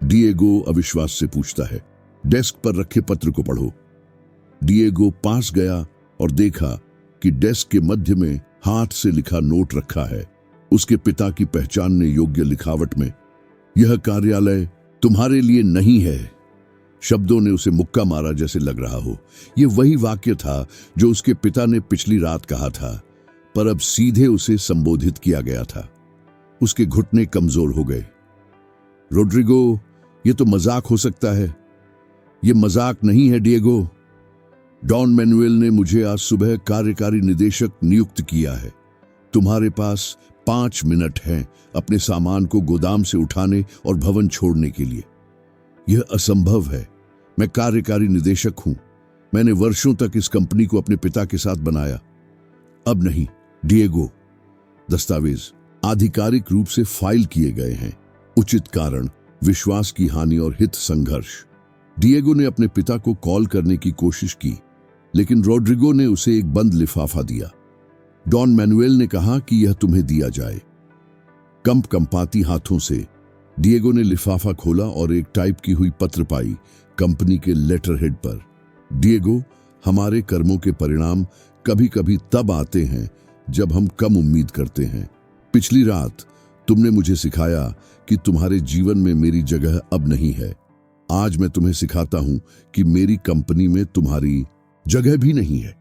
डिएगो अविश्वास से पूछता है। डेस्क पर रखे पत्र को पढ़ो। डिएगो पास गया और देखा कि डेस्क के मध्य में हाथ से लिखा नोट रखा है, उसके पिता की पहचानने योग्य लिखावट में। यह कार्यालय तुम्हारे लिए नहीं है। शब्दों ने उसे मुक्का मारा जैसे लग रहा हो। यह वही वाक्य था जो उसके पिता ने पिछली रात कहा था, पर अब सीधे उसे संबोधित किया गया था। उसके घुटने कमजोर हो गए। रोड्रिगो, यह तो मजाक हो सकता है। यह मजाक नहीं है डिएगो। डॉन मैनुएल ने मुझे आज सुबह कार्यकारी निदेशक नियुक्त किया है। तुम्हारे पास 5 मिनट हैं अपने सामान को गोदाम से उठाने और भवन छोड़ने के लिए। यह असंभव है। मैं कार्यकारी निदेशक हूं। मैंने वर्षों तक इस कंपनी को अपने पिता के साथ बनाया। अब नहीं डिएगो। दस्तावेज आधिकारिक रूप से फाइल किए गए हैं। उचित कारण, विश्वास की हानि और हित संघर्ष। डिएगो ने अपने पिता को कॉल करने की कोशिश की, लेकिन रोड्रिगो ने उसे एक बंद लिफाफा दिया। डॉन मैनुएल ने कहा कि यह तुम्हें दिया जाए। कंपकंपाती हाथों से डिएगो ने लिफाफा खोला और एक टाइप की हुई पत्र पाई, कंपनी के लेटर हेड पर। डिएगो, हमारे कर्मों के परिणाम कभी कभी तब आते हैं जब हम कम उम्मीद करते हैं। पिछली रात तुमने मुझे सिखाया कि तुम्हारे जीवन में मेरी जगह अब नहीं है। आज मैं तुम्हें सिखाता हूं कि मेरी कंपनी में तुम्हारी जगह भी नहीं है।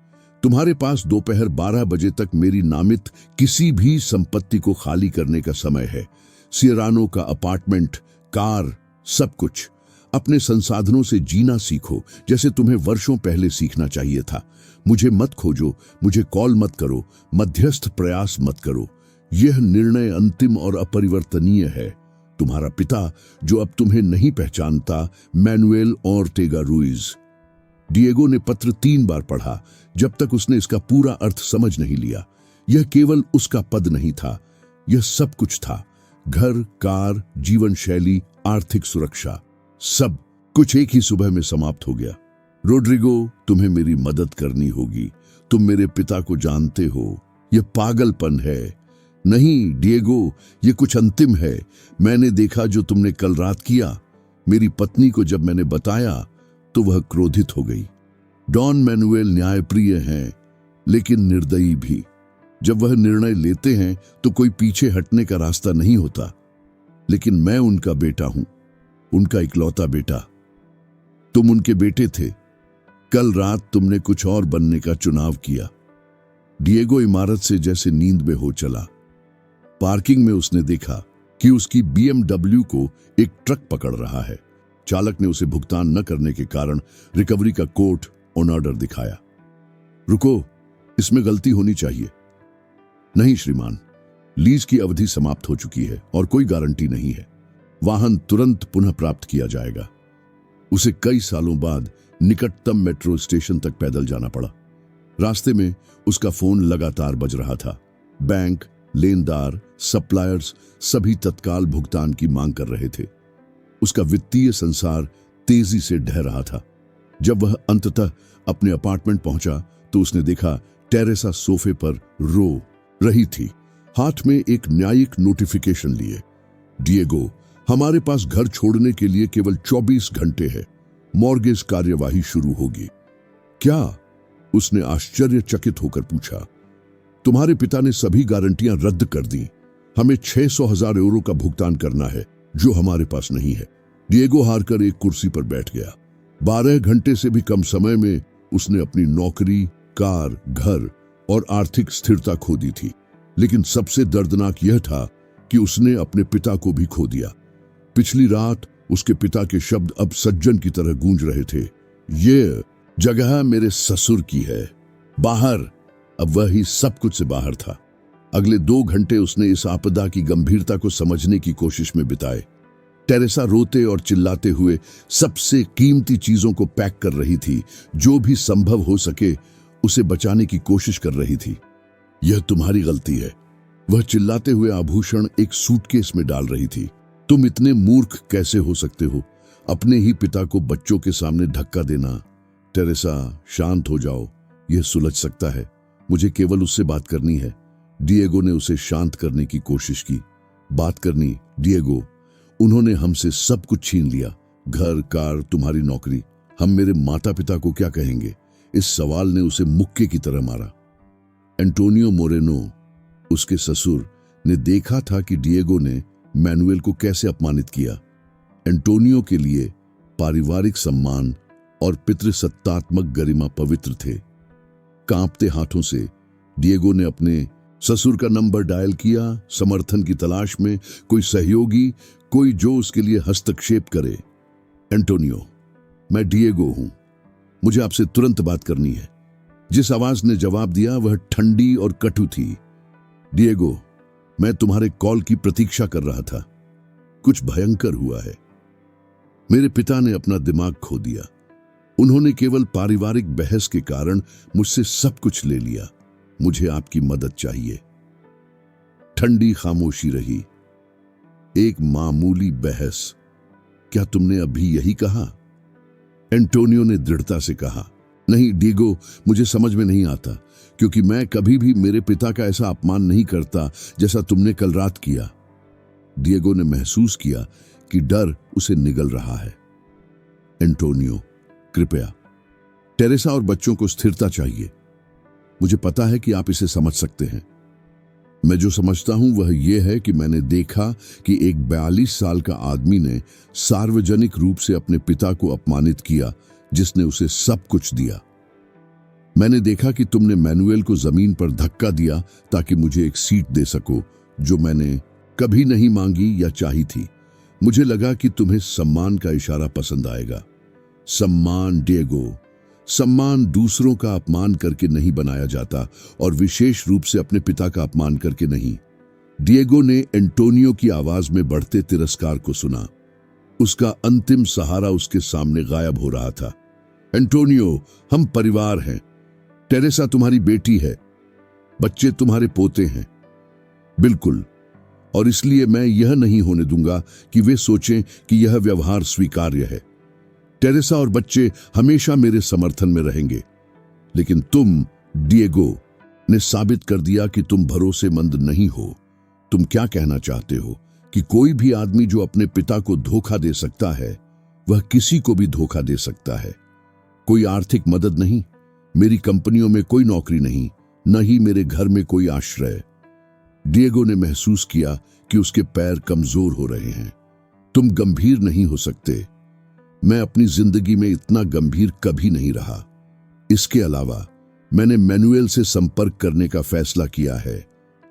तुम्हारे पास दोपहर 12 बजे तक मेरी नामित किसी भी संपत्ति को खाली करने का समय है। सियरानो का अपार्टमेंट, कार, सब कुछ। अपने संसाधनों से जीना सीखो जैसे तुम्हें वर्षों पहले सीखना चाहिए था। मुझे मत खोजो, मुझे कॉल मत करो, मध्यस्थ प्रयास मत करो। यह निर्णय अंतिम और अपरिवर्तनीय है। तुम्हारा पिता, जो अब तुम्हें नहीं पहचानता, मैनुएल ऑर्टेगा रूइज। डिएगो ने पत्र 3 बार पढ़ा, जब तक उसने इसका पूरा अर्थ समझ नहीं लिया। यह केवल उसका पद नहीं था, यह सब कुछ था। घर, कार, जीवन शैली, आर्थिक सुरक्षा, सब कुछ एक ही सुबह में समाप्त हो गया। रोड्रिगो, तुम्हें मेरी मदद करनी होगी। तुम मेरे पिता को जानते हो। यह पागलपन है। नहीं डिएगो, यह कुछ अंतिम है। मैंने देखा जो तुमने कल रात किया। मेरी पत्नी को जब मैंने बताया तो वह क्रोधित हो गई। डॉन मैनुएल न्यायप्रिय हैं, लेकिन निर्दयी भी। जब वह निर्णय लेते हैं तो कोई पीछे हटने का रास्ता नहीं होता। लेकिन मैं उनका बेटा हूं, उनका इकलौता बेटा। तुम उनके बेटे थे। कल रात तुमने कुछ और बनने का चुनाव किया। डिएगो इमारत से जैसे नींद में हो चला। पार्किंग में उसने देखा कि उसकी BMW को एक ट्रक पकड़ रहा है। चालक ने उसे भुगतान न करने के कारण रिकवरी का कोर्ट ऑन ऑर्डर दिखाया। रुको, इसमें गलती होनी चाहिए। नहीं श्रीमान, लीज की अवधि समाप्त हो चुकी है और कोई गारंटी नहीं है। वाहन तुरंत पुनः प्राप्त किया जाएगा। उसे कई सालों बाद निकटतम मेट्रो स्टेशन तक पैदल जाना पड़ा। रास्ते में उसका फोन लगातार बज रहा था। बैंक, लेनदार, सप्लायर्स सभी तत्काल भुगतान की मांग कर रहे थे। उसका वित्तीय संसार तेजी से ढह रहा था। जब वह अंततः अपने अपार्टमेंट पहुंचा तो उसने देखा टेरेसा सोफे पर रो रही थी, हाथ में एक न्यायिक नोटिफिकेशन लिए। डिएगो, हमारे पास घर छोड़ने के लिए केवल 24 घंटे है। मॉर्गेज कार्यवाही शुरू होगी। क्या? उसने आश्चर्यचकित होकर पूछा। तुम्हारे पिता ने सभी गारंटियां रद्द कर दी। हमें 600,000 यूरो का भुगतान करना है जो हमारे पास नहीं है। डिएगो हारकर एक कुर्सी पर बैठ गया। 12 घंटे से भी कम समय में उसने अपनी नौकरी, कार, घर और आर्थिक स्थिरता खो दी थी। लेकिन सबसे दर्दनाक यह था कि उसने अपने पिता को भी खो दिया। पिछली रात उसके पिता के शब्द अब सज्जन की तरह गूंज रहे थे। ये जगह मेरे ससुर की है, बाहर। अब वही सब कुछ से बाहर था। अगले 2 घंटे उसने इस आपदा की गंभीरता को समझने की कोशिश में बिताए। टेरेसा रोते और चिल्लाते हुए सबसे कीमती चीजों को पैक कर रही थी। जो भी संभव हो सके उसे बचाने की कोशिश कर रही थी। यह तुम्हारी गलती है, वह चिल्लाते हुए आभूषण एक सूटकेस में डाल रही थी। तुम इतने मूर्ख कैसे हो सकते हो, अपने ही पिता को बच्चों के सामने धक्का देना। टेरेसा, शांत हो जाओ, यह सुलझ सकता है। मुझे केवल उससे बात करनी है। डिएगो ने उसे शांत करने की कोशिश की। बात करनी? डिएगो, उन्होंने हमसे सब कुछ छीन लिया, घर, कार, तुम्हारी नौकरी। हम मेरे माता पिता को क्या कहेंगे? इस सवाल ने उसे मुक्के की तरह मारा। एंटोनियो मोरेनो, उसके ससुर, ने देखा था कि डिएगो ने मैनुएल को कैसे अपमानित किया। एंटोनियो के लिए पारिवारिक सम्मान और पितृसत्तात्मक गरिमा पवित्र थे। कांपते हाथों से डिएगो ने अपने ससुर का नंबर डायल किया, समर्थन की तलाश में, कोई सहयोगी, कोई जो उसके लिए हस्तक्षेप करे। एंटोनियो, मैं डिएगो हूं, मुझे आपसे तुरंत बात करनी है। जिस आवाज ने जवाब दिया वह ठंडी और कटु थी। डिएगो, मैं तुम्हारे कॉल की प्रतीक्षा कर रहा था। कुछ भयंकर हुआ है। मेरे पिता ने अपना दिमाग खो दिया। उन्होंने केवल पारिवारिक बहस के कारण मुझसे सब कुछ ले लिया। मुझे आपकी मदद चाहिए। ठंडी खामोशी रही। एक मामूली बहस, क्या तुमने अभी यही कहा? एंटोनियो ने दृढ़ता से कहा। नहीं डिएगो, मुझे समझ में नहीं आता, क्योंकि मैं कभी भी मेरे पिता का ऐसा अपमान नहीं करता जैसा तुमने कल रात किया। डिएगो ने महसूस किया कि डर उसे निगल रहा है। एंटोनियो, कृपया। टेरेसा और बच्चों को स्थिरता चाहिए। मुझे पता है कि आप इसे समझ सकते हैं। मैं जो समझता हूं वह यह है कि मैंने देखा कि एक 42 साल का आदमी ने सार्वजनिक रूप से अपने पिता को अपमानित किया, जिसने उसे सब कुछ दिया। मैंने देखा कि तुमने मैनुएल को जमीन पर धक्का दिया ताकि मुझे एक सीट दे सको जो मैंने कभी नहीं मांगी या चाही थी। मुझे लगा कि तुम्हें सम्मान का इशारा पसंद आएगा। सम्मान डिएगो, सम्मान दूसरों का अपमान करके नहीं बनाया जाता, और विशेष रूप से अपने पिता का अपमान करके नहीं। डिएगो ने एंटोनियो की आवाज में बढ़ते तिरस्कार को सुना। उसका अंतिम सहारा उसके सामने गायब हो रहा था। एंटोनियो, हम परिवार हैं। टेरेसा तुम्हारी बेटी है, बच्चे तुम्हारे पोते हैं। बिल्कुल, और इसलिए मैं यह नहीं होने दूंगा कि वे सोचें कि यह व्यवहार स्वीकार्य है। टेरेसा और बच्चे हमेशा मेरे समर्थन में रहेंगे। लेकिन तुम, डिएगो, ने साबित कर दिया कि तुम भरोसेमंद नहीं हो। तुम क्या कहना चाहते हो कि कोई भी आदमी जो अपने पिता को धोखा दे सकता है, वह किसी को भी धोखा दे सकता है। कोई आर्थिक मदद नहीं, मेरी कंपनियों में कोई नौकरी नहीं, न ही मेरे घर में कोई आश्रय। डिएगो ने महसूस किया कि उसके पैर कमजोर हो रहे हैं। तुम गंभीर नहीं हो सकते। मैं अपनी जिंदगी में इतना गंभीर कभी नहीं रहा। इसके अलावा मैंने मैनुएल से संपर्क करने का फैसला किया है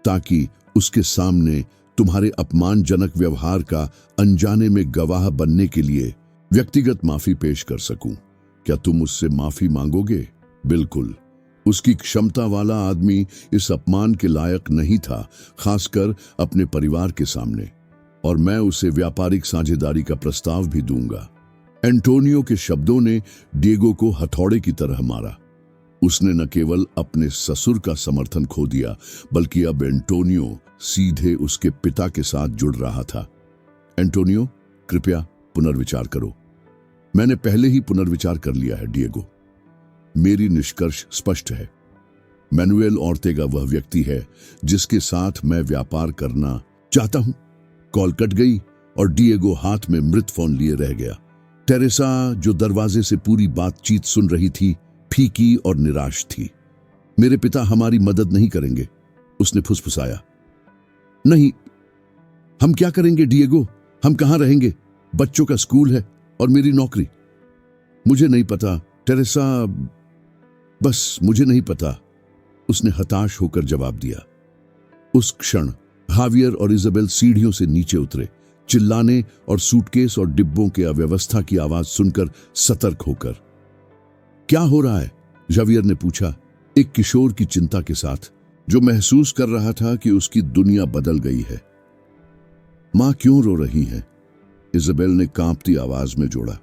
ताकि उसके सामने तुम्हारे अपमानजनक व्यवहार का अनजाने में गवाह बनने के लिए व्यक्तिगत माफी पेश कर सकूं। क्या तुम उससे माफी मांगोगे? बिल्कुल। उसकी क्षमता वाला आदमी इस अपमान के लायक नहीं था, खासकर अपने परिवार के सामने, और मैं उसे व्यापारिक साझेदारी का प्रस्ताव भी दूंगा। एंटोनियो के शब्दों ने डिएगो को हथौड़े की तरह मारा। उसने न केवल अपने ससुर का समर्थन खो दिया, बल्कि अब एंटोनियो सीधे उसके पिता के साथ जुड़ रहा था। एंटोनियो, कृपया पुनर्विचार करो। मैंने पहले ही पुनर्विचार कर लिया है डिएगो। मेरी निष्कर्ष स्पष्ट है। मैनुएल ओर्तेगा वह व्यक्ति है जिसके साथ मैं व्यापार करना चाहता हूं। कॉल कट गई और डिएगो हाथ में मृत फोन लिए रह गया। टेरेसा, जो दरवाजे से पूरी बातचीत सुन रही थी, फीकी और निराश थी। मेरे पिता हमारी मदद नहीं करेंगे, उसने फुसफुसाया। नहीं, हम क्या करेंगे डिएगो? हम कहां रहेंगे? बच्चों का स्कूल है और मेरी नौकरी। मुझे नहीं पता टेरेसा, बस मुझे नहीं पता, उसने हताश होकर जवाब दिया। उस क्षण हावियर और इजाबेल सीढ़ियों से नीचे उतरे, चिल्लाने और सूटकेस और डिब्बों के अव्यवस्था की आवाज सुनकर सतर्क होकर। क्या हो रहा है? जावियर ने पूछा, एक किशोर की चिंता के साथ, जो महसूस कर रहा था कि उसकी दुनिया बदल गई है। मां क्यों रो रही है? इजाबेल ने कांपती आवाज में जोड़ा।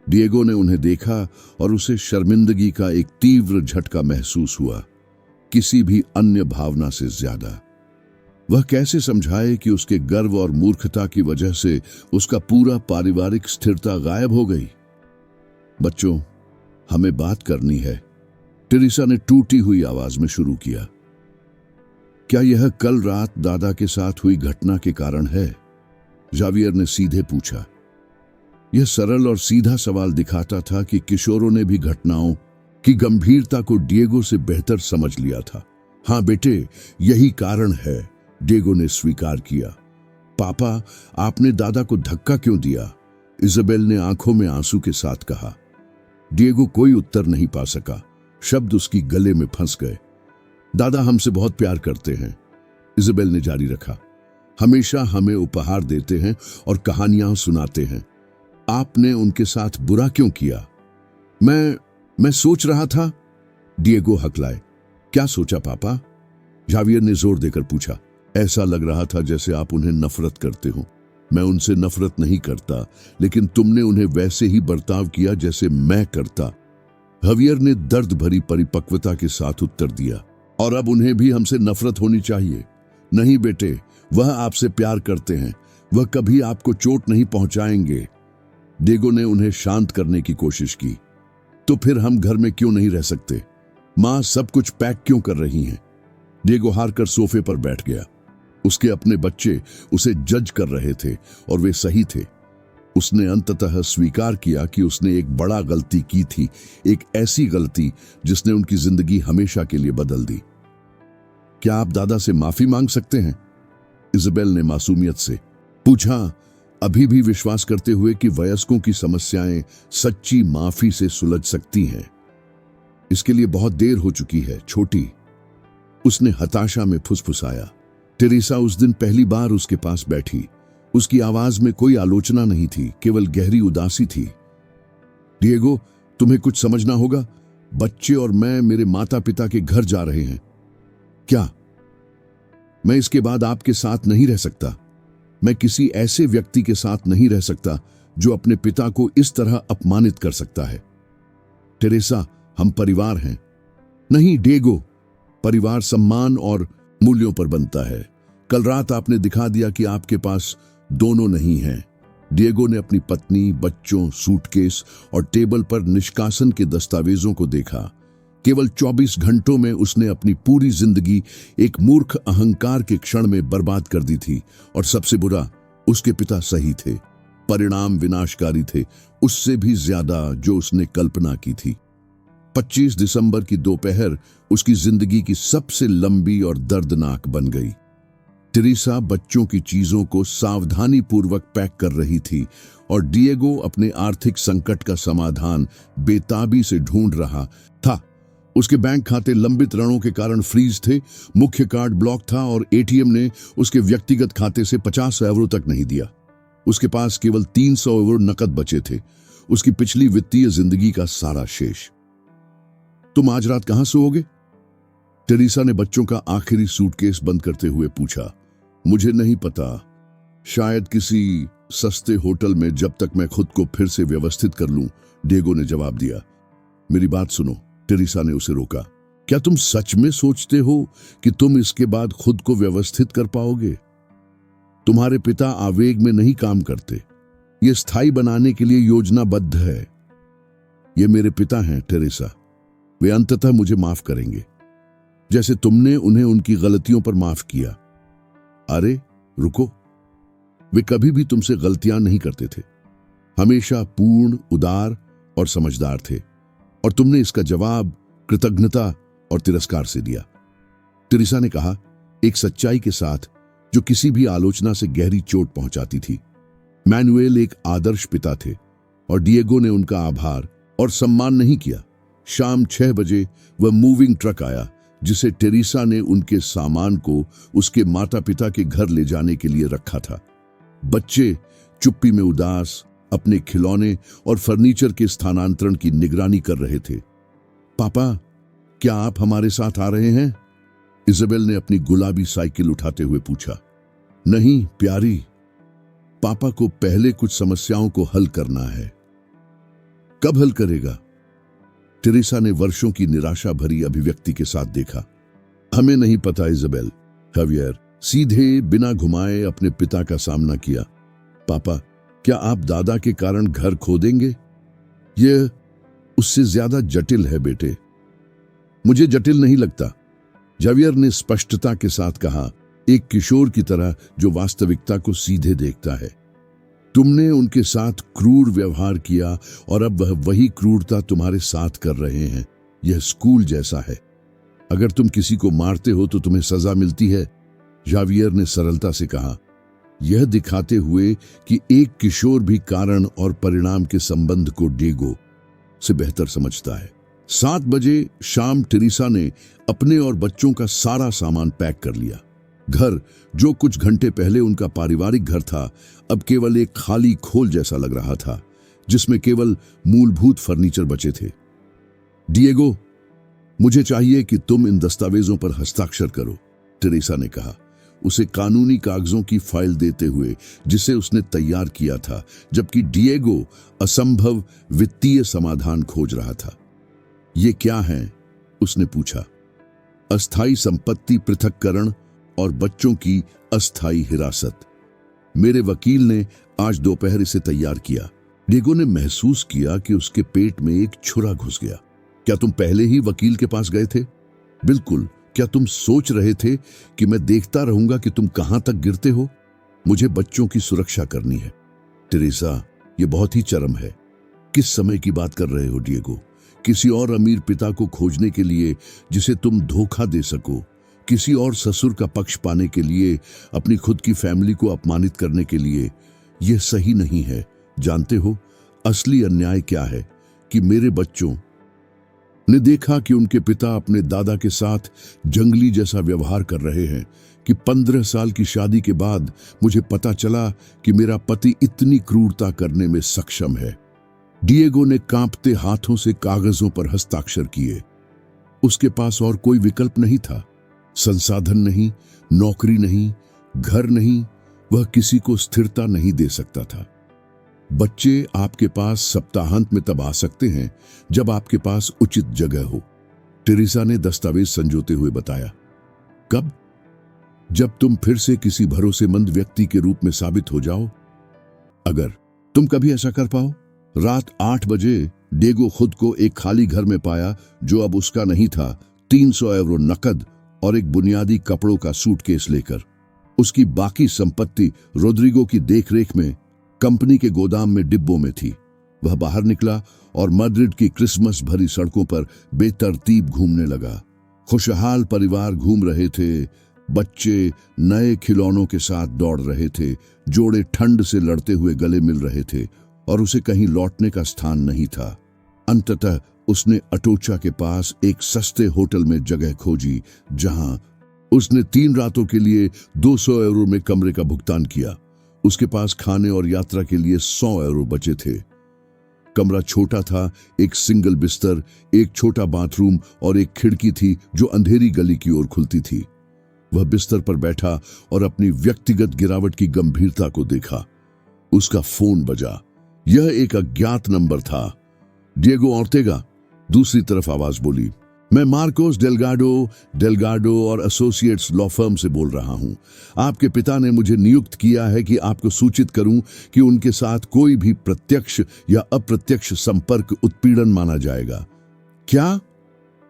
डिएगो ने उन्हें देखा और उसे शर्मिंदगी का एक तीव्र झटका महसूस हुआ, किसी भी अन्य भावना से ज्यादा। वह कैसे समझाए कि उसके गर्व और मूर्खता की वजह से उसका पूरा पारिवारिक स्थिरता गायब हो गई। बच्चों, हमें बात करनी है, टेरेसा ने टूटी हुई आवाज में शुरू किया। क्या यह कल रात दादा के साथ हुई घटना के कारण है? जावियर ने सीधे पूछा। यह सरल और सीधा सवाल दिखाता था कि किशोरों ने भी घटनाओं की गंभीरता को डिएगो से बेहतर समझ लिया था। हाँ बेटे, यही कारण है, डिएगो ने स्वीकार किया। पापा, आपने दादा को धक्का क्यों दिया? इजाबेल ने आंखों में आंसू के साथ कहा। डिएगो कोई उत्तर नहीं पा सका, शब्द उसकी गले में फंस गए। दादा हमसे बहुत प्यार करते हैं, इजाबेल ने जारी रखा। हमेशा हमें उपहार देते हैं और कहानियां सुनाते हैं। आपने उनके साथ बुरा क्यों किया? मैं सोच रहा था, डिएगो हकलाए। क्या सोचा पापा? जावियर ने जोर देकर पूछा। ऐसा लग रहा था जैसे आप उन्हें नफरत करते हो। मैं उनसे नफरत नहीं करता, लेकिन तुमने उन्हें वैसे ही बर्ताव किया जैसे मैं करता। जावियर ने दर्द भरी परिपक्वता के साथ उत्तर दिया। और अब उन्हें भी हमसे नफरत होनी चाहिए? नहीं बेटे, वह आपसे प्यार करते हैं, वह कभी आपको चोट नहीं पहुंचाएंगे। डिएगो ने उन्हें शांत करने की कोशिश की। तो फिर हम घर में क्यों नहीं रह सकते? मां सब कुछ पैक क्यों कर रही हैं? डिएगो हार कर सोफे पर बैठ गया। उसके अपने बच्चे उसे जज कर रहे थे और वे सही थे। उसने अंततः स्वीकार किया कि उसने एक बड़ा गलती की थी, एक ऐसी गलती जिसने उनकी जिंदगी हमेशा के लिए बदल दी। क्या आप दादा से माफी मांग सकते हैं? इजाबेल ने मासूमियत से पूछा, अभी भी विश्वास करते हुए कि वयस्कों की समस्याएं सच्ची माफी से सुलझ सकती हैं। इसके लिए बहुत देर हो चुकी है छोटी, उसने हताशा में फुसफुसाया। टेरेसा उस दिन पहली बार उसके पास बैठी। उसकी आवाज में कोई आलोचना नहीं थी, केवल गहरी उदासी थी। डिएगो, तुम्हें कुछ समझना होगा। बच्चे और मैं मेरे माता पिता के घर जा रहे हैं। क्या? मैं इसके बाद आपके साथ नहीं रह सकता। मैं किसी ऐसे व्यक्ति के साथ नहीं रह सकता जो अपने पिता को इस तरह अपमानित कर सकता है। टेरेसा, हम परिवार हैं। नहीं डिएगो, परिवार सम्मान और मूल्यों पर बनता है। कल रात आपने दिखा दिया कि आपके पास दोनों नहीं हैं। डिएगो ने अपनी पत्नी, बच्चों, सूटकेस और टेबल पर निष्कासन के दस्तावेजों को देखा। केवल 24 घंटों में उसने अपनी पूरी जिंदगी एक मूर्ख अहंकार के क्षण में बर्बाद कर दी थी। और सबसे बुरा, उसके पिता सही थे, परिणाम विनाशकारी थे, उससे भी ज्यादा जो उसने कल्पना की थी। 25 दिसंबर की दोपहर उसकी जिंदगी की सबसे लंबी और दर्दनाक बन गई। टेरेसा बच्चों की चीजों को सावधानी पूर्वक पैक कर रही थी और डिएगो अपने आर्थिक संकट का समाधान बेताबी से ढूंढ रहा था। उसके बैंक खाते लंबित ऋणों के कारण फ्रीज थे, मुख्य कार्ड ब्लॉक था और एटीएम ने उसके व्यक्तिगत खाते से 50 यूरो तक नहीं दिया। उसके पास केवल 300 यूरो नकद बचे थे, उसकी पिछली वित्तीय जिंदगी का सारा शेष। तुम आज रात कहां सोओगे? टेरेसा ने बच्चों का आखिरी सूटकेस बंद करते हुए पूछा। मुझे नहीं पता, शायद किसी सस्ते होटल में, जब तक मैं खुद को फिर से व्यवस्थित कर लूं, डिएगो ने जवाब दिया। मेरी बात सुनो, टेरेसा ने उसे रोका। क्या तुम सच में सोचते हो कि तुम इसके बाद खुद को व्यवस्थित कर पाओगे? तुम्हारे पिता आवेग में नहीं काम करते, ये स्थायी बनाने के लिए योजनाबद्ध है। ये मेरे पिता हैं टेरेसा, वे अंततः मुझे माफ करेंगे, जैसे तुमने उन्हें उनकी गलतियों पर माफ किया। अरे रुको, वे कभी भी तुमसे गलतियां नहीं करते थे, हमेशा पूर्ण, उदार और समझदार थे। और तुमने इसका जवाब कृतज्ञता और तिरस्कार से दिया। टेरेसा ने कहा, एक सच्चाई के साथ जो किसी भी आलोचना से गहरी चोट पहुंचाती थी। मैनुएल एक आदर्श पिता थे और डिएगो ने उनका आभार और सम्मान नहीं किया। शाम 6 बजे वह मूविंग ट्रक आया जिसे टेरेसा ने उनके सामान को उसके माता पिता के घर ले जाने के लिए रखा था। बच्चे चुप्पी में उदास अपने खिलौने और फर्नीचर के स्थानांतरण की निगरानी कर रहे थे। पापा, क्या आप हमारे साथ आ रहे हैं? इज़ाबेल ने अपनी गुलाबी साइकिल उठाते हुए पूछा। नहीं प्यारी, पापा को पहले कुछ समस्याओं को हल करना है। कब हल करेगा? टेरेसा ने वर्षों की निराशा भरी अभिव्यक्ति के साथ देखा। हमें नहीं पता इज़ाबेल। हवियर सीधे बिना घुमाए अपने पिता का सामना किया। पापा, क्या आप दादा के कारण घर खो देंगे? यह उससे ज्यादा जटिल है बेटे। मुझे जटिल नहीं लगता, जावियर ने स्पष्टता के साथ कहा, एक किशोर की तरह जो वास्तविकता को सीधे देखता है। तुमने उनके साथ क्रूर व्यवहार किया और अब वह वही क्रूरता तुम्हारे साथ कर रहे हैं। यह स्कूल जैसा है। अगर तुम किसी को मारते हो तो तुम्हें सजा मिलती है, जावियर ने सरलता से कहा, यह दिखाते हुए कि एक किशोर भी कारण और परिणाम के संबंध को डिएगो से बेहतर समझता है। 7 बजे शाम टेरेसा ने अपने और बच्चों का सारा सामान पैक कर लिया। घर, जो कुछ घंटे पहले उनका पारिवारिक घर था, अब केवल एक खाली खोल जैसा लग रहा था जिसमें केवल मूलभूत फर्नीचर बचे थे। डिएगो, मुझे चाहिए कि तुम इन दस्तावेजों पर हस्ताक्षर करो, टेरेसा ने कहा, उसे कानूनी कागजों की फाइल देते हुए जिसे उसने तैयार किया था, जबकि डिएगो असंभव वित्तीय समाधान खोज रहा था। ये क्या है? उसने पूछा। अस्थायी संपत्ति पृथक्करण और बच्चों की अस्थायी हिरासत। मेरे वकील ने आज दोपहर इसे तैयार किया। डिएगो ने महसूस किया कि उसके पेट में एक छुरा घुस गया। क्या तुम पहले ही वकील के पास गए थे? बिल्कुल। क्या तुम सोच रहे थे कि मैं देखता रहूंगा कि तुम कहां तक गिरते हो? मुझे बच्चों की सुरक्षा करनी है। टेरेसा, यह बहुत ही चरम है। किस समय की बात कर रहे हो डिएगो? किसी और अमीर पिता को खोजने के लिए जिसे तुम धोखा दे सको, किसी और ससुर का पक्ष पाने के लिए, अपनी खुद की फैमिली को अपमानित करने के लिए। यह सही नहीं है। जानते हो असली अन्याय क्या है? कि मेरे बच्चों ने देखा कि उनके पिता अपने दादा के साथ जंगली जैसा व्यवहार कर रहे हैं, कि 15 साल की शादी के बाद मुझे पता चला कि मेरा पति इतनी क्रूरता करने में सक्षम है। डिएगो ने कांपते हाथों से कागजों पर हस्ताक्षर किए। उसके पास और कोई विकल्प नहीं था। संसाधन नहीं, नौकरी नहीं, घर नहीं, वह किसी को स्थिरता नहीं दे सकता था। बच्चे आपके पास सप्ताहांत में तब आ सकते हैं जब आपके पास उचित जगह हो, टेरेसा ने दस्तावेज संजोते हुए बताया। कब? जब तुम फिर से किसी भरोसेमंद व्यक्ति के रूप में साबित हो जाओ। अगर तुम कभी ऐसा कर पाओ। रात 8 बजे डिएगो खुद को एक खाली घर में पाया जो अब उसका नहीं था। 300 यूरो नकद और एक बुनियादी कपड़ों का सूटकेस लेकर। उसकी बाकी संपत्ति रोड्रिगो की देखरेख में कंपनी के गोदाम में डिब्बों में थी। वह बाहर निकला और मैड्रिड की क्रिसमस भरी सड़कों पर बेतरतीब घूमने लगा। खुशहाल परिवार घूम रहे थे, बच्चे नए खिलौनों के साथ दौड़ रहे थे, जोड़े ठंड से लड़ते हुए गले मिल रहे थे और उसे कहीं लौटने का स्थान नहीं था। अंततः उसने अटोचा के पास एक सस्ते होटल में जगह खोजी जहां उसने 3 रातों के लिए 200 यूरो में कमरे का भुगतान किया। उसके पास खाने और यात्रा के लिए 100 यूरो बचे थे। कमरा छोटा था, एक सिंगल बिस्तर, एक छोटा बाथरूम और एक खिड़की थी जो अंधेरी गली की ओर खुलती थी। वह बिस्तर पर बैठा और अपनी व्यक्तिगत गिरावट की गंभीरता को देखा। उसका फोन बजा। यह एक अज्ञात नंबर था। डिएगो ऑर्तेगा, दूसरी तरफ आवाज बोली। मैं मार्कोस डेलगाडो और एसोसिएट्स लॉ फर्म से बोल रहा हूं। आपके पिता ने मुझे नियुक्त किया है कि आपको सूचित करूं कि उनके साथ कोई भी प्रत्यक्ष या अप्रत्यक्ष संपर्क उत्पीड़न माना जाएगा। क्या?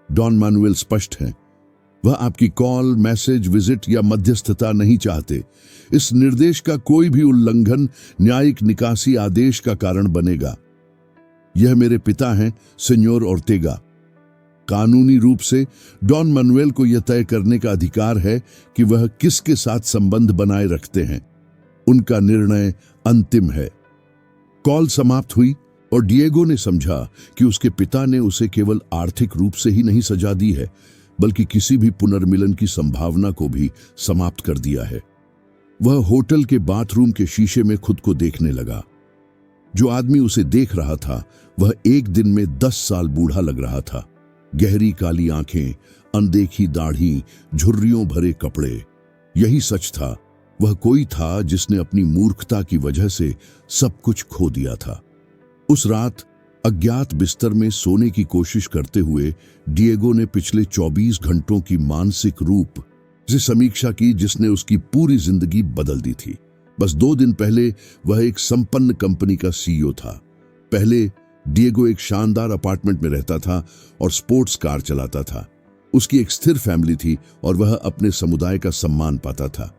डॉन मैनुएल स्पष्ट है। वह आपकी कॉल, मैसेज, विजिट या मध्यस्थता नहीं चाहते। इस निर्देश का कोई भी उल्लंघन न्यायिक निकासी आदेश का कारण बनेगा। यह मेरे पिता हैं, सेन्योर ओर्टेगा। कानूनी रूप से डॉन मनुएल को यह तय करने का अधिकार है कि वह किसके साथ संबंध बनाए रखते हैं। उनका निर्णय अंतिम है। कॉल समाप्त हुई और डिएगो ने समझा कि उसके पिता ने उसे केवल आर्थिक रूप से ही नहीं सजा दी है, बल्कि किसी भी पुनर्मिलन की संभावना को भी समाप्त कर दिया है। वह होटल के बाथरूम के शीशे में खुद को देखने लगा। जो आदमी उसे देख रहा था वह एक दिन में 10 साल बूढ़ा लग रहा था। गहरी काली आंखें, अनदेखी दाढ़ी, झुर्रियों भरे कपड़े। यही सच था, वह कोई था जिसने अपनी मूर्खता की वजह से सब कुछ खो दिया था। उस रात अज्ञात बिस्तर में सोने की कोशिश करते हुए डिएगो ने पिछले 24 घंटों की मानसिक रूप से समीक्षा की जिसने उसकी पूरी जिंदगी बदल दी थी। बस 2 दिन पहले वह एक संपन्न कंपनी का सीईओ था। पहले डिएगो एक शानदार अपार्टमेंट में रहता था और स्पोर्ट्स कार चलाता था। उसकी एक स्थिर फैमिली थी और वह अपने समुदाय का सम्मान पाता था।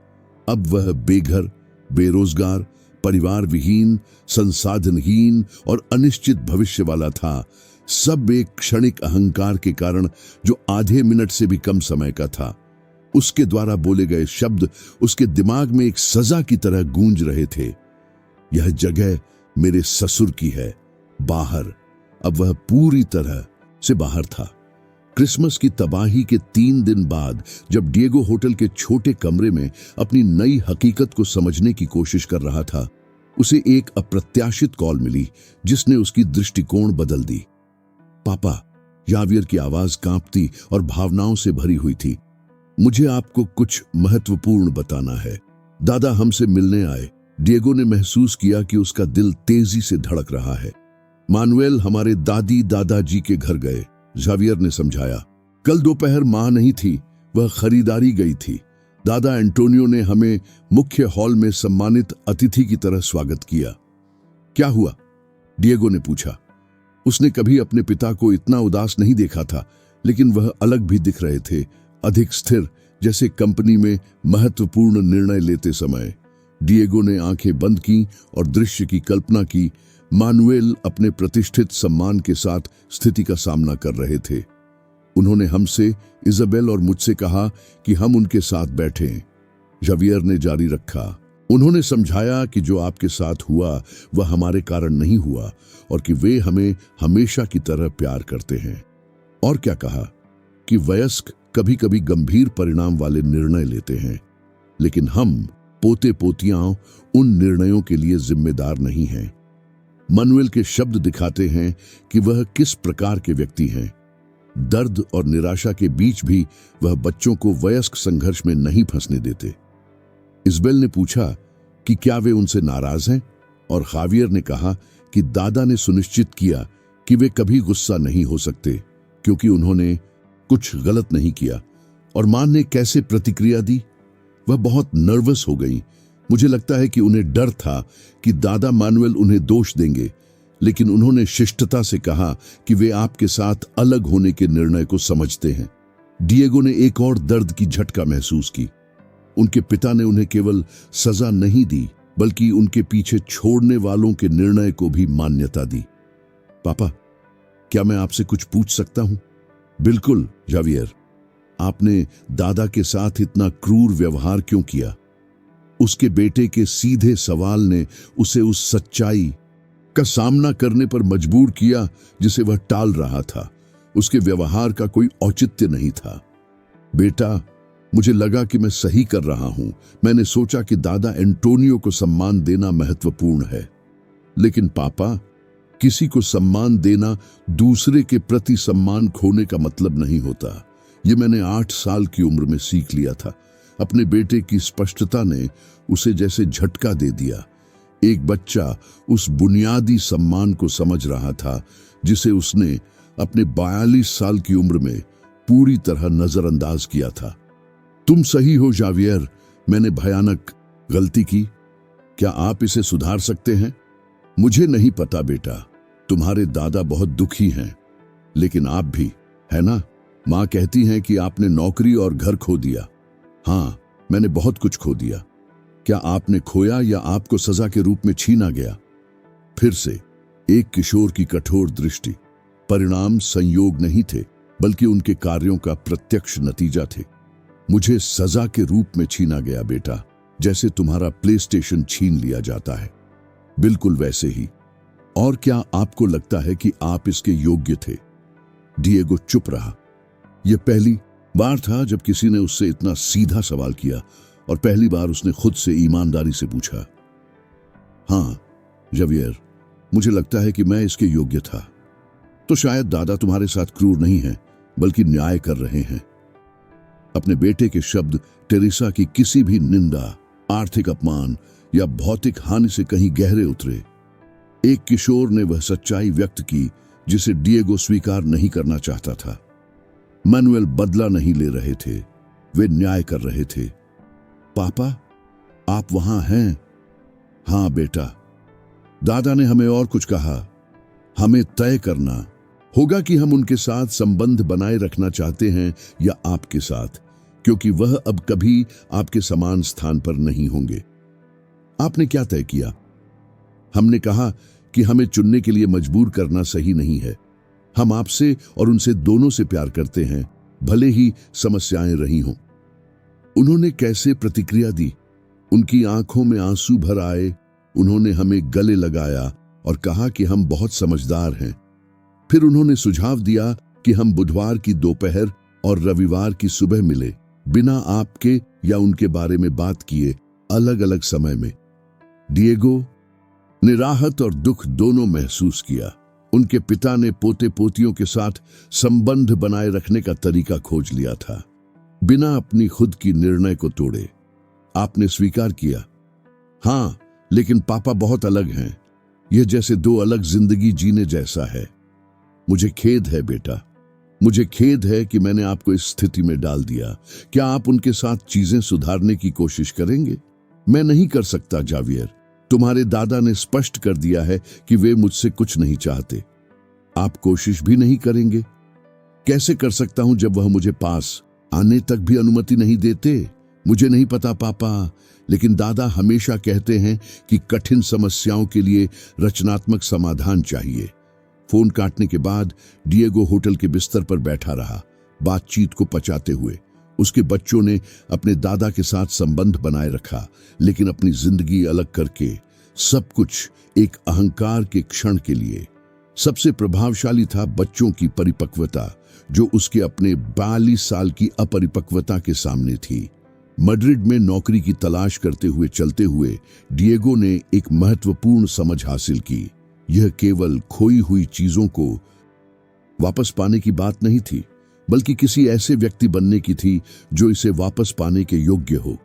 अब वह बेघर, बेरोजगार, परिवार विहीन, संसाधनहीन और अनिश्चित भविष्य वाला था। सब एक क्षणिक अहंकार के कारण जो आधे मिनट से भी कम समय का था। उसके द्वारा बोले गए शब्द उसके दिमाग में एक सजा की तरह गूंज रहे थे। यह जगह मेरे ससुर की है, बाहर। अब वह पूरी तरह से बाहर था। क्रिसमस की तबाही के 3 दिन बाद जब डिएगो होटल के छोटे कमरे में अपनी नई हकीकत को समझने की कोशिश कर रहा था, उसे एक अप्रत्याशित कॉल मिली जिसने उसकी दृष्टिकोण बदल दी। पापा, जावियर की आवाज कांपती और भावनाओं से भरी हुई थी। मुझे आपको कुछ महत्वपूर्ण बताना है। दादा हमसे मिलने आए। डिएगो ने महसूस किया कि उसका दिल तेजी से धड़क रहा है। मानुएल हमारे दादी दादाजी के घर गए, जावियर ने समझाया। कल दोपहर मां नहीं थी, वह खरीदारी गई थी। दादा एंटोनियो ने हमें मुख्य हॉल में सम्मानित अतिथि की तरह स्वागत किया। क्या हुआ? डिएगो ने पूछा। उसने कभी अपने पिता को इतना उदास नहीं देखा था, लेकिन वह अलग भी दिख रहे थे, अधिक स्थिर, जैसे कंपनी में महत्वपूर्ण निर्णय लेते समय। डिएगो ने आंखें बंद की और दृश्य की कल्पना की। मानुएल अपने प्रतिष्ठित सम्मान के साथ स्थिति का सामना कर रहे थे। उन्होंने हमसे, इजाबेल और मुझसे कहा कि हम उनके साथ बैठें। जावियर ने जारी रखा। उन्होंने समझाया कि जो आपके साथ हुआ वह हमारे कारण नहीं हुआ और कि वे हमें हमेशा की तरह प्यार करते हैं। और क्या कहा कि वयस्क कभी कभी गंभीर परिणाम वाले निर्णय लेते हैं, लेकिन हम पोते पोतियां उन निर्णयों के लिए जिम्मेदार नहीं हैं। मनुएल के शब्द दिखाते हैं कि वह किस प्रकार के व्यक्ति हैं। दर्द और निराशा के बीच भी वह बच्चों को वयस्क संघर्ष में नहीं फंसने देते। इजबेल ने पूछा कि क्या वे उनसे नाराज हैं, और जावियर ने कहा कि दादा ने सुनिश्चित किया कि वे कभी गुस्सा नहीं हो सकते क्योंकि उन्होंने कुछ गलत नहीं किया। और मां ने कैसे प्रतिक्रिया दी? वह बहुत नर्वस हो गई। मुझे लगता है कि उन्हें डर था कि दादा मानुएल उन्हें दोष देंगे, लेकिन उन्होंने शिष्टता से कहा कि वे आपके साथ अलग होने के निर्णय को समझते हैं। डिएगो ने एक और दर्द की झटका महसूस की। उनके पिता ने उन्हें केवल सजा नहीं दी, बल्कि उनके पीछे छोड़ने वालों के निर्णय को भी मान्यता दी। पापा, क्या मैं आपसे कुछ पूछ सकता हूं? बिल्कुल जावियर। आपने दादा के साथ इतना क्रूर व्यवहार क्यों किया? उसके बेटे के सीधे सवाल ने उसे उस सच्चाई का सामना करने पर मजबूर किया जिसे वह टाल रहा था। उसके व्यवहार का कोई औचित्य नहीं था। बेटा, मुझे लगा कि मैं सही कर रहा हूं। मैंने सोचा कि दादा एंटोनियो को सम्मान देना महत्वपूर्ण है। लेकिन पापा, किसी को सम्मान देना दूसरे के प्रति सम्मान खोने का मतलब नहीं होता। ये मैंने 8 साल की उम्र में सीख लिया था। अपने बेटे की स्पष्टता ने उसे जैसे झटका दे दिया। एक बच्चा उस बुनियादी सम्मान को समझ रहा था जिसे उसने अपने 42 साल की उम्र में पूरी तरह नजरअंदाज किया था। तुम सही हो जावियर, मैंने भयानक गलती की। क्या आप इसे सुधार सकते हैं? मुझे नहीं पता बेटा। तुम्हारे दादा बहुत दुखी हैं, लेकिन आप भी, है ना? माँ कहती हैं कि आपने नौकरी और घर खो दिया। हाँ, मैंने बहुत कुछ खो दिया। क्या आपने खोया या आपको सजा के रूप में छीना गया? फिर से एक किशोर की कठोर दृष्टि परिणाम संयोग नहीं थे, बल्कि उनके कार्यों का प्रत्यक्ष नतीजा थे। मुझे सजा के रूप में छीना गया बेटा, जैसे तुम्हारा प्ले स्टेशन छीन लिया जाता है, बिल्कुल वैसे ही। और क्या आपको लगता है कि आप इसके योग्य थे? डिएगो चुप रहा। यह पहली बार था जब किसी ने उससे इतना सीधा सवाल किया, और पहली बार उसने खुद से ईमानदारी से पूछा। हाँ जावियर, मुझे लगता है कि मैं इसके योग्य था। तो शायद दादा तुम्हारे साथ क्रूर नहीं है, बल्कि न्याय कर रहे हैं। अपने बेटे के शब्द टेरेसा की किसी भी निंदा, आर्थिक अपमान या भौतिक हानि से कहीं गहरे उतरे। एक किशोर ने वह सच्चाई व्यक्त की जिसे डिएगो स्वीकार नहीं करना चाहता था। मैनुएल बदला नहीं ले रहे थे, वे न्याय कर रहे थे। पापा, आप वहां हैं? हाँ बेटा, दादा ने हमें और कुछ कहा। हमें तय करना होगा कि हम उनके साथ संबंध बनाए रखना चाहते हैं या आपके साथ, क्योंकि वह अब कभी आपके समान स्थान पर नहीं होंगे। आपने क्या तय किया? हमने कहा कि हमें चुनने के लिए मजबूर करना सही नहीं है। हम आपसे और उनसे दोनों से प्यार करते हैं, भले ही समस्याएं रही हों। उन्होंने कैसे प्रतिक्रिया दी? उनकी आंखों में आंसू भर आए। उन्होंने हमें गले लगाया और कहा कि हम बहुत समझदार हैं। फिर उन्होंने सुझाव दिया कि हम बुधवार की दोपहर और रविवार की सुबह मिले, बिना आपके या उनके बारे में बात किए, अलग अलग समय में। डिएगो ने राहत और दुख दोनों महसूस किया। उनके पिता ने पोते पोतियों के साथ संबंध बनाए रखने का तरीका खोज लिया था, बिना अपनी खुद की निर्णय को तोड़े। आपने स्वीकार किया, हाँ, लेकिन पापा बहुत अलग हैं। यह जैसे दो अलग जिंदगी जीने जैसा है। मुझे खेद है बेटा, मुझे खेद है कि मैंने आपको इस स्थिति में डाल दिया। क्या आप उनके साथ चीजें सुधारने की कोशिश करेंगे? मैं नहीं कर सकता जावियर। तुम्हारे दादा ने स्पष्ट कर दिया है कि वे मुझसे कुछ नहीं चाहते। आप कोशिश भी नहीं करेंगे? कैसे कर सकता हूं जब वह मुझे पास आने तक भी अनुमति नहीं देते? मुझे नहीं पता पापा, लेकिन दादा हमेशा कहते हैं कि कठिन समस्याओं के लिए रचनात्मक समाधान चाहिए। फोन काटने के बाद डिएगो होटल के बिस्तर पर बैठा रहा, बातचीत को पचाते हुए। उसके बच्चों ने अपने दादा के साथ संबंध बनाए रखा, लेकिन अपनी जिंदगी अलग करके। सब कुछ एक अहंकार के क्षण के लिए। सबसे प्रभावशाली था बच्चों की परिपक्वता, जो उसके अपने 42 साल की अपरिपक्वता के सामने थी। मैड्रिड में नौकरी की तलाश करते हुए चलते हुए डिएगो ने एक महत्वपूर्ण समझ हासिल की। यह केवल खोई हुई चीजों को वापस पाने की बात नहीं थी, बल्कि किसी ऐसे व्यक्ति बनने की थी जो इसे वापस पाने के योग्य हो।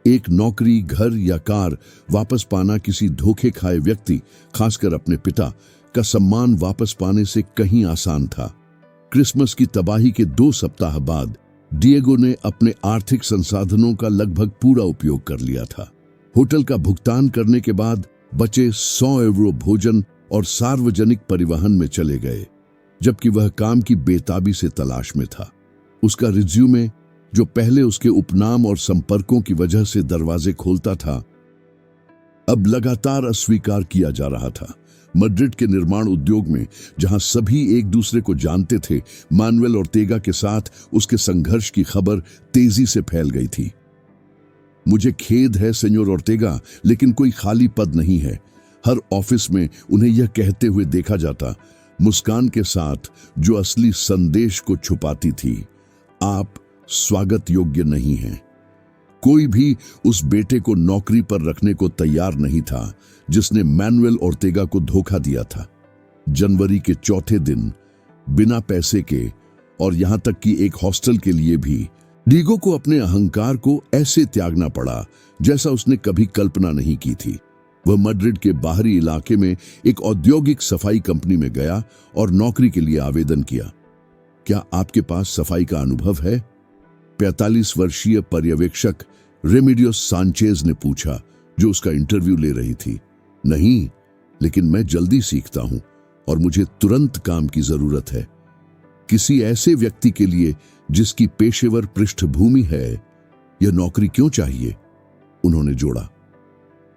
एक नौकरी, घर या कार वापस पाना किसी धोखे खाए व्यक्ति, खासकर अपने पिता, का सम्मान वापस पाने से कहीं आसान था। क्रिसमस की तबाही के 2 सप्ताह बाद डिएगो ने अपने आर्थिक संसाधनों का लगभग पूरा उपयोग कर लिया था। होटल का भुगतान करने के बाद बचे 100 यूरो भोजन और सार्वजनिक परिवहन में चले गए, जबकि वह काम की बेताबी से तलाश में था। उसका रिज्यूमे, जो पहले उसके उपनाम और संपर्कों की वजह से दरवाजे खोलता था, अब लगातार अस्वीकार किया जा रहा था। मैड्रिड के निर्माण उद्योग में, जहां सभी एक दूसरे को जानते थे, मैनुएल ओर्तेगा के साथ उसके संघर्ष की खबर तेजी से फैल गई थी। मुझे खेद है सेन्योर ओर्तेगा, लेकिन कोई खाली पद नहीं है। हर ऑफिस में उन्हें यह कहते हुए देखा जाता, मुस्कान के साथ जो असली संदेश को छुपाती थी, आप स्वागत योग्य नहीं हैं। कोई भी उस बेटे को नौकरी पर रखने को तैयार नहीं था जिसने मैनुएल ओर्तेगा को धोखा दिया था। जनवरी के चौथे दिन, बिना पैसे के और यहां तक कि एक हॉस्टल के लिए भी, डिएगो को अपने अहंकार को ऐसे त्यागना पड़ा जैसा उसने कभी कल्पना नहीं की थी। वह मैड्रिड के बाहरी इलाके में एक औद्योगिक सफाई कंपनी में गया और नौकरी के लिए आवेदन किया। क्या आपके पास सफाई का अनुभव है? 45 वर्षीय पर्यवेक्षक रेमिडियोस सांचेज ने पूछा, जो उसका इंटरव्यू ले रही थी। नहीं, लेकिन मैं जल्दी सीखता हूं और मुझे तुरंत काम की जरूरत है। किसी ऐसे व्यक्ति के लिए जिसकी पेशेवर पृष्ठभूमि है, यह नौकरी क्यों चाहिए? उन्होंने जोड़ा।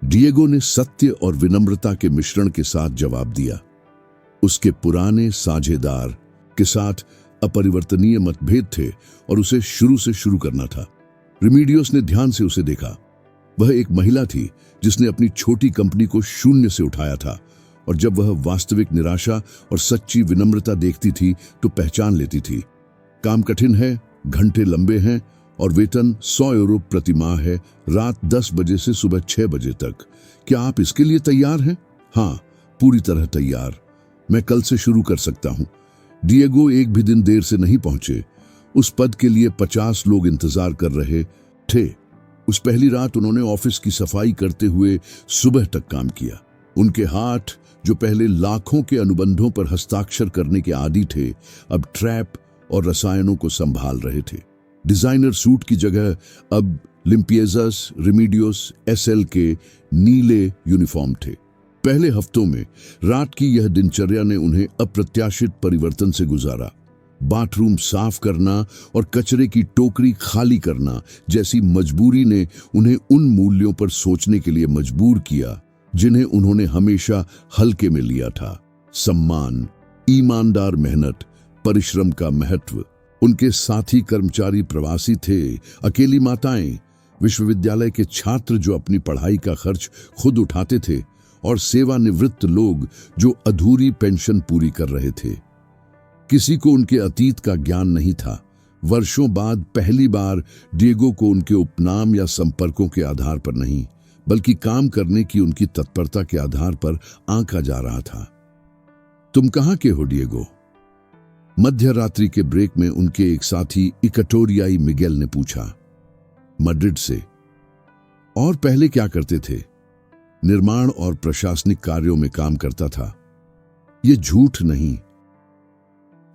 डिएगो ने सत्य और विनम्रता के मिश्रण के साथ जवाब दिया। उसके पुराने साझेदार के साथ अपरिवर्तनीय मतभेद थे और उसे शुरू से शुरू करना था। रिमीडियोस ने ध्यान से उसे देखा। वह एक महिला थी जिसने अपनी छोटी कंपनी को शून्य से उठाया था, और जब वह वास्तविक निराशा और सच्ची विनम्रता देखती थी तो पहचान लेती थी। काम कठिन है, घंटे लंबे हैं और वेतन 100 यूरो प्रति माह है, रात 10 बजे से सुबह 6 बजे तक। क्या आप इसके लिए तैयार हैं? हाँ, पूरी तरह तैयार। मैं कल से शुरू कर सकता हूँ। डिएगो एक भी दिन देर से नहीं पहुंचे। उस पद के लिए 50 लोग इंतजार कर रहे थे। उस पहली रात उन्होंने ऑफिस की सफाई करते हुए सुबह तक काम किया। उनके हाथ, जो पहले लाखों के अनुबंधों पर हस्ताक्षर करने के आदी थे, अब ट्रैप और रसायनों को संभाल रहे थे। डिजाइनर सूट की जगह अब लिम्पिएजास, रिमीडियोस, एसएल के नीले यूनिफॉर्म थे। पहले हफ्तों में रात की यह दिनचर्या ने उन्हें अप्रत्याशित परिवर्तन से गुजारा। बाथरूम साफ करना और कचरे की टोकरी खाली करना जैसी मजबूरी ने उन्हें उन मूल्यों पर सोचने के लिए मजबूर किया जिन्हें उन्होंने हमेशा हल्के में लिया था। सम्मान, ईमानदार मेहनत, परिश्रम का महत्व। उनके साथी कर्मचारी प्रवासी थे, अकेली माताएं, विश्वविद्यालय के छात्र जो अपनी पढ़ाई का खर्च खुद उठाते थे, और सेवानिवृत्त लोग जो अधूरी पेंशन पूरी कर रहे थे। किसी को उनके अतीत का ज्ञान नहीं था। वर्षों बाद पहली बार डिएगो को उनके उपनाम या संपर्कों के आधार पर नहीं, बल्कि काम करने की उनकी तत्परता के आधार पर आंका जा रहा था। तुम कहां के हो डिएगो? मध्य रात्रि के ब्रेक में उनके एक साथी इकटोरियाई मिगेल ने पूछा। मैड्रिड से। और पहले क्या करते थे? निर्माण और प्रशासनिक कार्यों में काम करता था। यह झूठ नहीं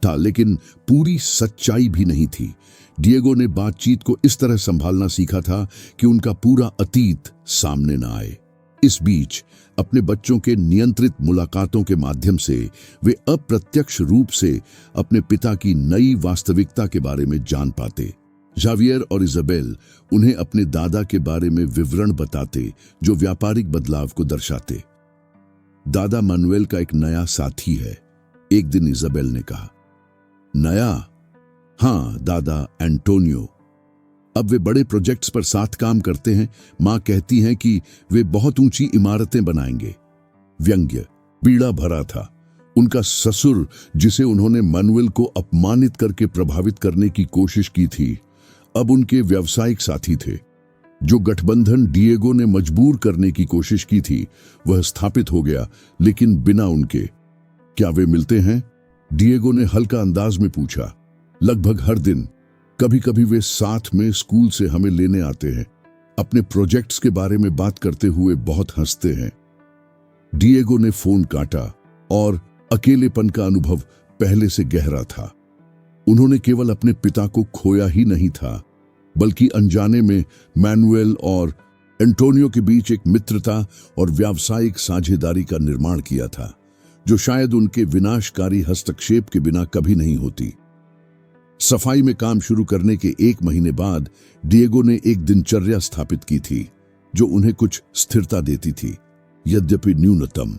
था, लेकिन पूरी सच्चाई भी नहीं थी। डिएगो ने बातचीत को इस तरह संभालना सीखा था कि उनका पूरा अतीत सामने न आए। इस बीच अपने बच्चों के नियंत्रित मुलाकातों के माध्यम से वे अप्रत्यक्ष रूप से अपने पिता की नई वास्तविकता के बारे में जान पाते। जावियर और इजाबेल उन्हें अपने दादा के बारे में विवरण बताते जो व्यापारिक बदलाव को दर्शाते। दादा मानुएल का एक नया साथी है, एक दिन इजाबेल ने कहा। नया? हाँ, दादा एंटोनियो। अब वे बड़े प्रोजेक्ट्स पर साथ काम करते हैं। मां कहती हैं कि वे बहुत ऊंची इमारतें बनाएंगे। व्यंग्य, पीड़ा भरा था। उनका ससुर, जिसे उन्होंने मानुएल को अपमानित करके प्रभावित करने की कोशिश की थी, अब उनके व्यावसायिक साथी थे। जो गठबंधन डिएगो ने मजबूर करने की कोशिश की थी, वह स्थापित हो गया, लेकिन बिना उनके। क्या वे मिलते हैं? डिएगो ने हल्का अंदाज में पूछा। लगभग हर दिन। कभी कभी वे साथ में स्कूल से हमें लेने आते हैं। अपने प्रोजेक्ट्स के बारे में बात करते हुए बहुत हंसते हैं। डिएगो ने फोन काटा और अकेलेपन का अनुभव पहले से गहरा था। उन्होंने केवल अपने पिता को खोया ही नहीं था, बल्कि अनजाने में मानुएल और एंटोनियो के बीच एक मित्रता और व्यावसायिक साझेदारी का निर्माण किया था, जो शायद उनके विनाशकारी हस्तक्षेप के बिना कभी नहीं होती। सफाई में काम शुरू करने के 1 महीने बाद डिएगो ने एक दिनचर्या स्थापित की थी जो उन्हें कुछ स्थिरता देती थी, यद्यपि न्यूनतम।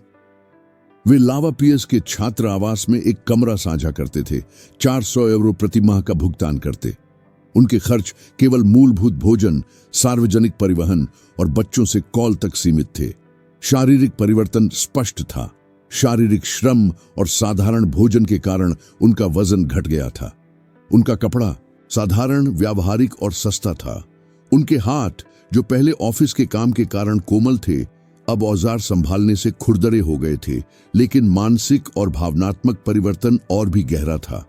वे लावा पीएस के छात्र आवास में एक कमरा साझा करते थे, 400 यूरो प्रति माह का भुगतान करते। उनके खर्च केवल मूलभूत भोजन, सार्वजनिक परिवहन और बच्चों से कॉल तक सीमित थे। शारीरिक परिवर्तन स्पष्ट था। शारीरिक श्रम और साधारण भोजन के कारण उनका वजन घट गया था। उनका कपड़ा साधारण, व्यावहारिक और सस्ता था। उनके हाथ, जो पहले ऑफिस के काम के कारण कोमल थे, अब औजार संभालने से खुरदरे हो गए थे, लेकिन मानसिक और भावनात्मक परिवर्तन और भी गहरा था।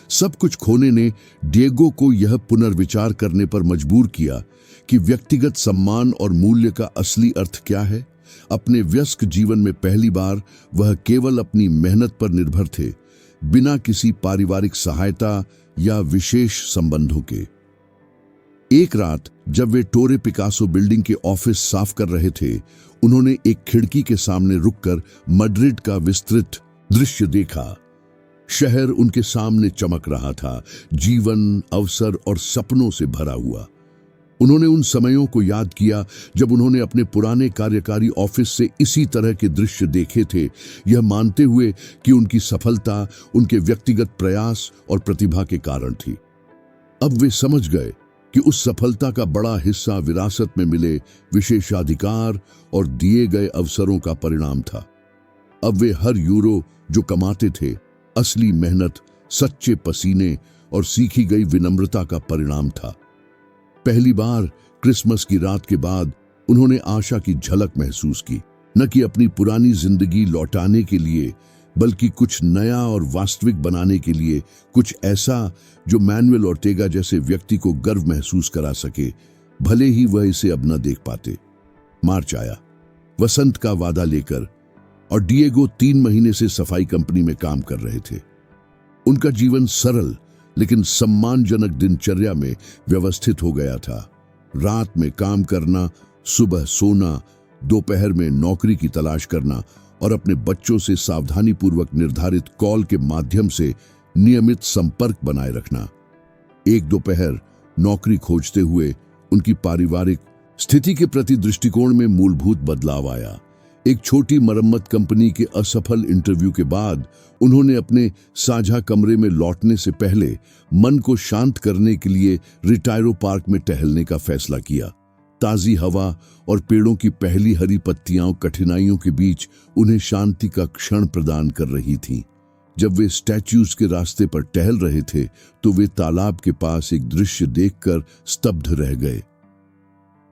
सब कुछ खोने ने डिएगो को यह पुनर्विचार करने पर मजबूर किया कि व्यक्तिगत सम्मान और मूल्य का असली अर्थ क्या है। अपने व्यस्क जीवन में पहली बार वह केवल अपनी मेहनत पर निर्भर थे, बिना किसी पारिवारिक सहायता या विशेष संबंधों के। एक रात जब वे टोरे पिकासो बिल्डिंग के ऑफिस साफ कर रहे थे, उन्होंने एक खिड़की के सामने रुककर मैड्रिड का विस्तृत दृश्य देखा। शहर उनके सामने चमक रहा था, जीवन, अवसर और सपनों से भरा हुआ। उन्होंने उन समयों को याद किया जब उन्होंने अपने पुराने कार्यकारी ऑफिस से इसी तरह के दृश्य देखे थे, यह मानते हुए कि उनकी सफलता उनके व्यक्तिगत प्रयास और प्रतिभा के कारण थी। अब वे समझ गए कि उस सफलता का बड़ा हिस्सा विरासत में मिले विशेषाधिकार और दिए गए अवसरों का परिणाम था। अब वे हर यूरो जो कमाते थे असली मेहनत, सच्चे पसीने और सीखी गई विनम्रता का परिणाम था। पहली बार क्रिसमस की रात के बाद उन्होंने आशा की झलक महसूस की, न कि अपनी पुरानी जिंदगी लौटाने के लिए, बल्कि कुछ नया और वास्तविक बनाने के लिए, कुछ ऐसा जो मैनुएल ओर्टेगा जैसे व्यक्ति को गर्व महसूस करा सके, भले ही वह इसे अब न देख पाते। मार्च आया, वसंत का वादा लेकर, और डिएगो 3 महीने से सफाई कंपनी में काम कर रहे थे। उनका जीवन सरल लेकिन सम्मानजनक दिनचर्या में व्यवस्थित हो गया था। रात में काम करना, सुबह सोना, दोपहर में नौकरी की तलाश करना और अपने बच्चों से सावधानीपूर्वक निर्धारित कॉल के माध्यम से नियमित संपर्क बनाए रखना। एक दोपहर नौकरी खोजते हुए उनकी पारिवारिक स्थिति के प्रति दृष्टिकोण में मूलभूत बदलाव आया। एक छोटी मरम्मत कंपनी के असफल इंटरव्यू के बाद उन्होंने अपने साझा कमरे में लौटने से पहले मन को शांत करने के लिए रिटायरो पार्क में टहलने का फैसला किया। ताजी हवा और पेड़ों की पहली हरी पत्तियां कठिनाइयों के बीच उन्हें शांति का क्षण प्रदान कर रही थीं। जब वे स्टैच्यूज के रास्ते पर टहल रहे थे तो वे तालाब के पास एक दृश्य देखकर स्तब्ध रह गए।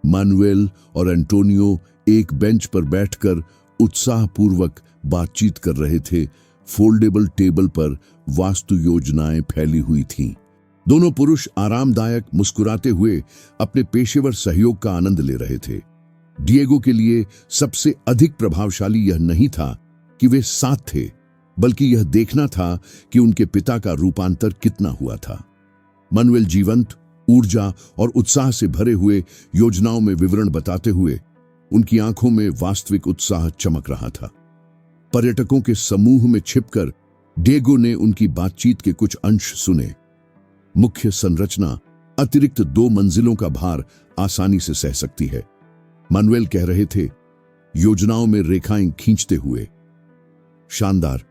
मानुएल और एंटोनियो एक बेंच पर बैठकर उत्साहपूर्वक बातचीत कर रहे थे। फोल्डेबल टेबल पर वास्तु योजनाएं फैली हुई थीं। दोनों पुरुष आरामदायक मुस्कुराते हुए अपने पेशेवर सहयोग का आनंद ले रहे थे। डिएगो के लिए सबसे अधिक प्रभावशाली यह नहीं था कि वे साथ थे, बल्कि यह देखना था कि उनके पिता का रूपांतर कितना हुआ था। मानुएल जीवंत, ऊर्जा और उत्साह से भरे हुए योजनाओं में विवरण बताते हुए उनकी आंखों में वास्तविक उत्साह चमक रहा था। पर्यटकों के समूह में छिपकर डिएगो ने उनकी बातचीत के कुछ अंश सुने। मुख्य संरचना अतिरिक्त 2 मंजिलों का भार आसानी से सह सकती है, मानुएल कह रहे थे, योजनाओं में रेखाएं खींचते हुए। शानदार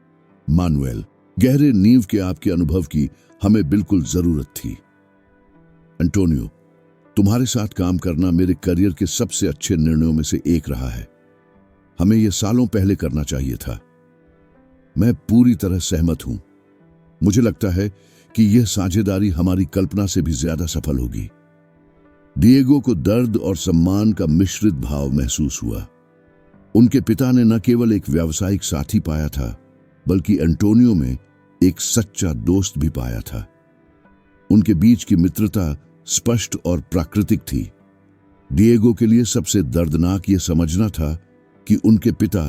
मानुएल, गहरे नींव के आपके अनुभव की हमें बिल्कुल जरूरत थी। एंटोनियो, तुम्हारे साथ काम करना मेरे करियर के सबसे अच्छे निर्णयों में से एक रहा है। हमें यह सालों पहले करना चाहिए था। मैं पूरी तरह सहमत हूं। मुझे लगता है कि यह साझेदारी हमारी कल्पना से भी ज्यादा सफल होगी। डिएगो को दर्द और सम्मान का मिश्रित भाव महसूस हुआ। उनके पिता ने न केवल एक व्यावसायिक साथी पाया था, बल्कि एंटोनियो में एक सच्चा दोस्त भी पाया था। उनके बीच की मित्रता स्पष्ट और प्राकृतिक थी। डिएगो के लिए सबसे दर्दनाक यह समझना था कि उनके पिता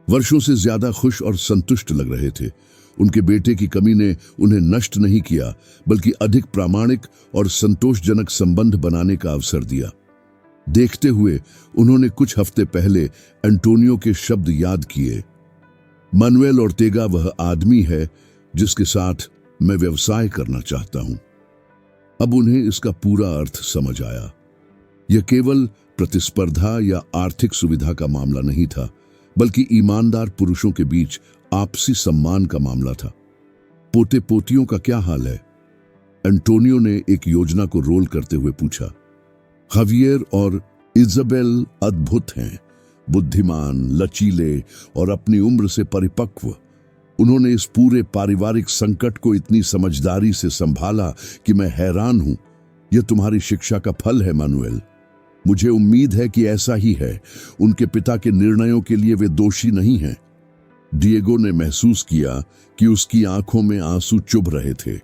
वर्षों से ज्यादा खुश और संतुष्ट लग रहे थे। उनके बेटे की कमी ने उन्हें नष्ट नहीं किया, बल्कि अधिक प्रामाणिक और संतोषजनक संबंध बनाने का अवसर दिया। देखते हुए उन्होंने कुछ हफ्ते पहले एंटोनियो के शब्द याद किए, मानुएल ओर्टेगा वह आदमी है जिसके साथ मैं व्यवसाय करना चाहता हूं। अब उन्हें इसका पूरा अर्थ समझ आया। यह केवल प्रतिस्पर्धा या आर्थिक सुविधा का मामला नहीं था, बल्कि ईमानदार पुरुषों के बीच आपसी सम्मान का मामला था। पोते पोतियों का क्या हाल है? एंटोनियो ने एक योजना को रोल करते हुए पूछा। खवियर और इजाबेल अद्भुत हैं, बुद्धिमान, लचीले और अपनी उम्र से परिपक्व। उन्होंने इस पूरे पारिवारिक संकट को इतनी समझदारी से संभाला कि मैं हैरान हूं। यह तुम्हारी शिक्षा का फल है मानुएल। मुझे उम्मीद है कि ऐसा ही है। उनके पिता के निर्णयों के लिए वे दोषी नहीं हैं। डिएगो ने महसूस किया कि उसकी आंखों में आंसू चुभ रहे थे।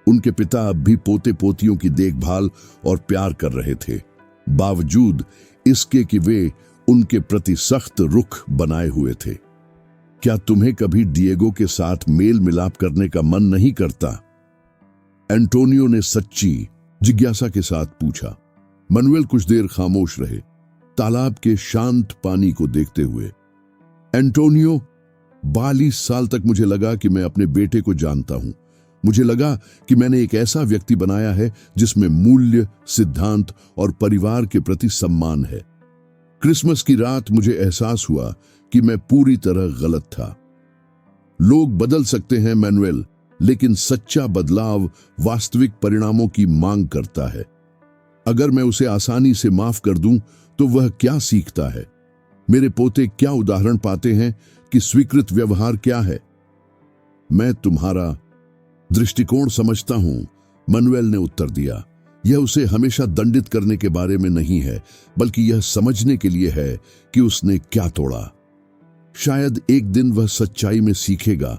उनके पिता अब भी पोते पोतियों की देखभाल और प्यार कर रहे थे, बावजूद इसके कि वे उनके प्रति सख्त रुख बनाए हुए थे। क्या तुम्हें कभी डिएगो के साथ मेल मिलाप करने का मन नहीं करता? एंटोनियो ने सच्ची जिज्ञासा के साथ पूछा। मानुएल कुछ देर खामोश रहे, तालाब के शांत पानी को देखते हुए। एंटोनियो, 42 साल तक मुझे लगा कि मैं अपने बेटे को जानता हूं, मुझे लगा कि मैंने एक ऐसा व्यक्ति बनाया है जिसमें मूल्य, सिद्धांत और परिवार के प्रति सम्मान है। क्रिसमस की रात मुझे एहसास हुआ कि मैं पूरी तरह गलत था। लोग बदल सकते हैं मैनुएल, लेकिन सच्चा बदलाव वास्तविक परिणामों की मांग करता है। अगर मैं उसे आसानी से माफ कर दूं, तो वह क्या सीखता है? मेरे पोते क्या उदाहरण पाते हैं कि स्वीकृत व्यवहार क्या है? मैं तुम्हारा दृष्टिकोण समझता हूं, मैनुएल ने उत्तर दिया। यह उसे हमेशा दंडित करने के बारे में नहीं है, बल्कि यह समझने के लिए है कि उसने क्या तोड़ा। शायद एक दिन वह सच्चाई में सीखेगा,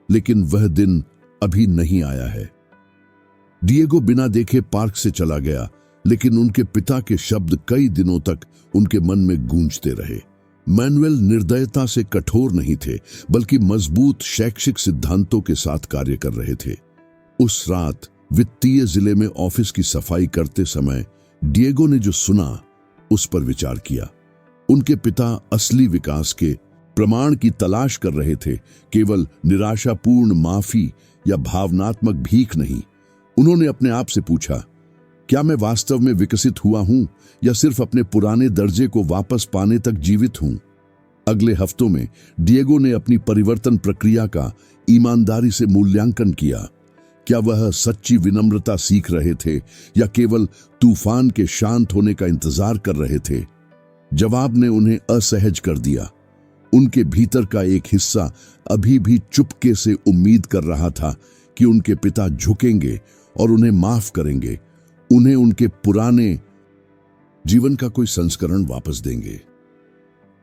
लेकिन वह दिन अभी नहीं आया है। डिएगो बिना देखे पार्क से चला गया, लेकिन उनके पिता के शब्द कई दिनों तक उनके मन में गूंजते रहे। मैनुएल निर्दयता से कठोर नहीं थे, बल्कि मजबूत शैक्षिक सिद्धांतों के साथ कार्य कर रहे थे। उस रात वित्तीय जिले में ऑफिस की सफाई करते समय डिएगो ने जो सुना, उस पर विचार किया। उनके पिता असली विकास के प्रमाण की तलाश कर रहे थे, केवल निराशापूर्ण माफी या भावनात्मक भीख नहीं। उन्होंने अपने आप से पूछा, क्या मैं वास्तव में विकसित हुआ हूं या सिर्फ अपने पुराने दर्जे को वापस पाने तक जीवित हूं? अगले हफ्तों में डिएगो ने अपनी परिवर्तन प्रक्रिया का ईमानदारी से मूल्यांकन किया। क्या वह सच्ची विनम्रता सीख रहे थे या केवल तूफान के शांत होने का इंतजार कर रहे थे? जवाब ने उन्हें असहज कर दिया। उनके भीतर का एक हिस्सा अभी भी चुपके से उम्मीद कर रहा था कि उनके पिता झुकेंगे और उन्हें माफ करेंगे, उन्हें उनके पुराने जीवन का कोई संस्करण वापस देंगे।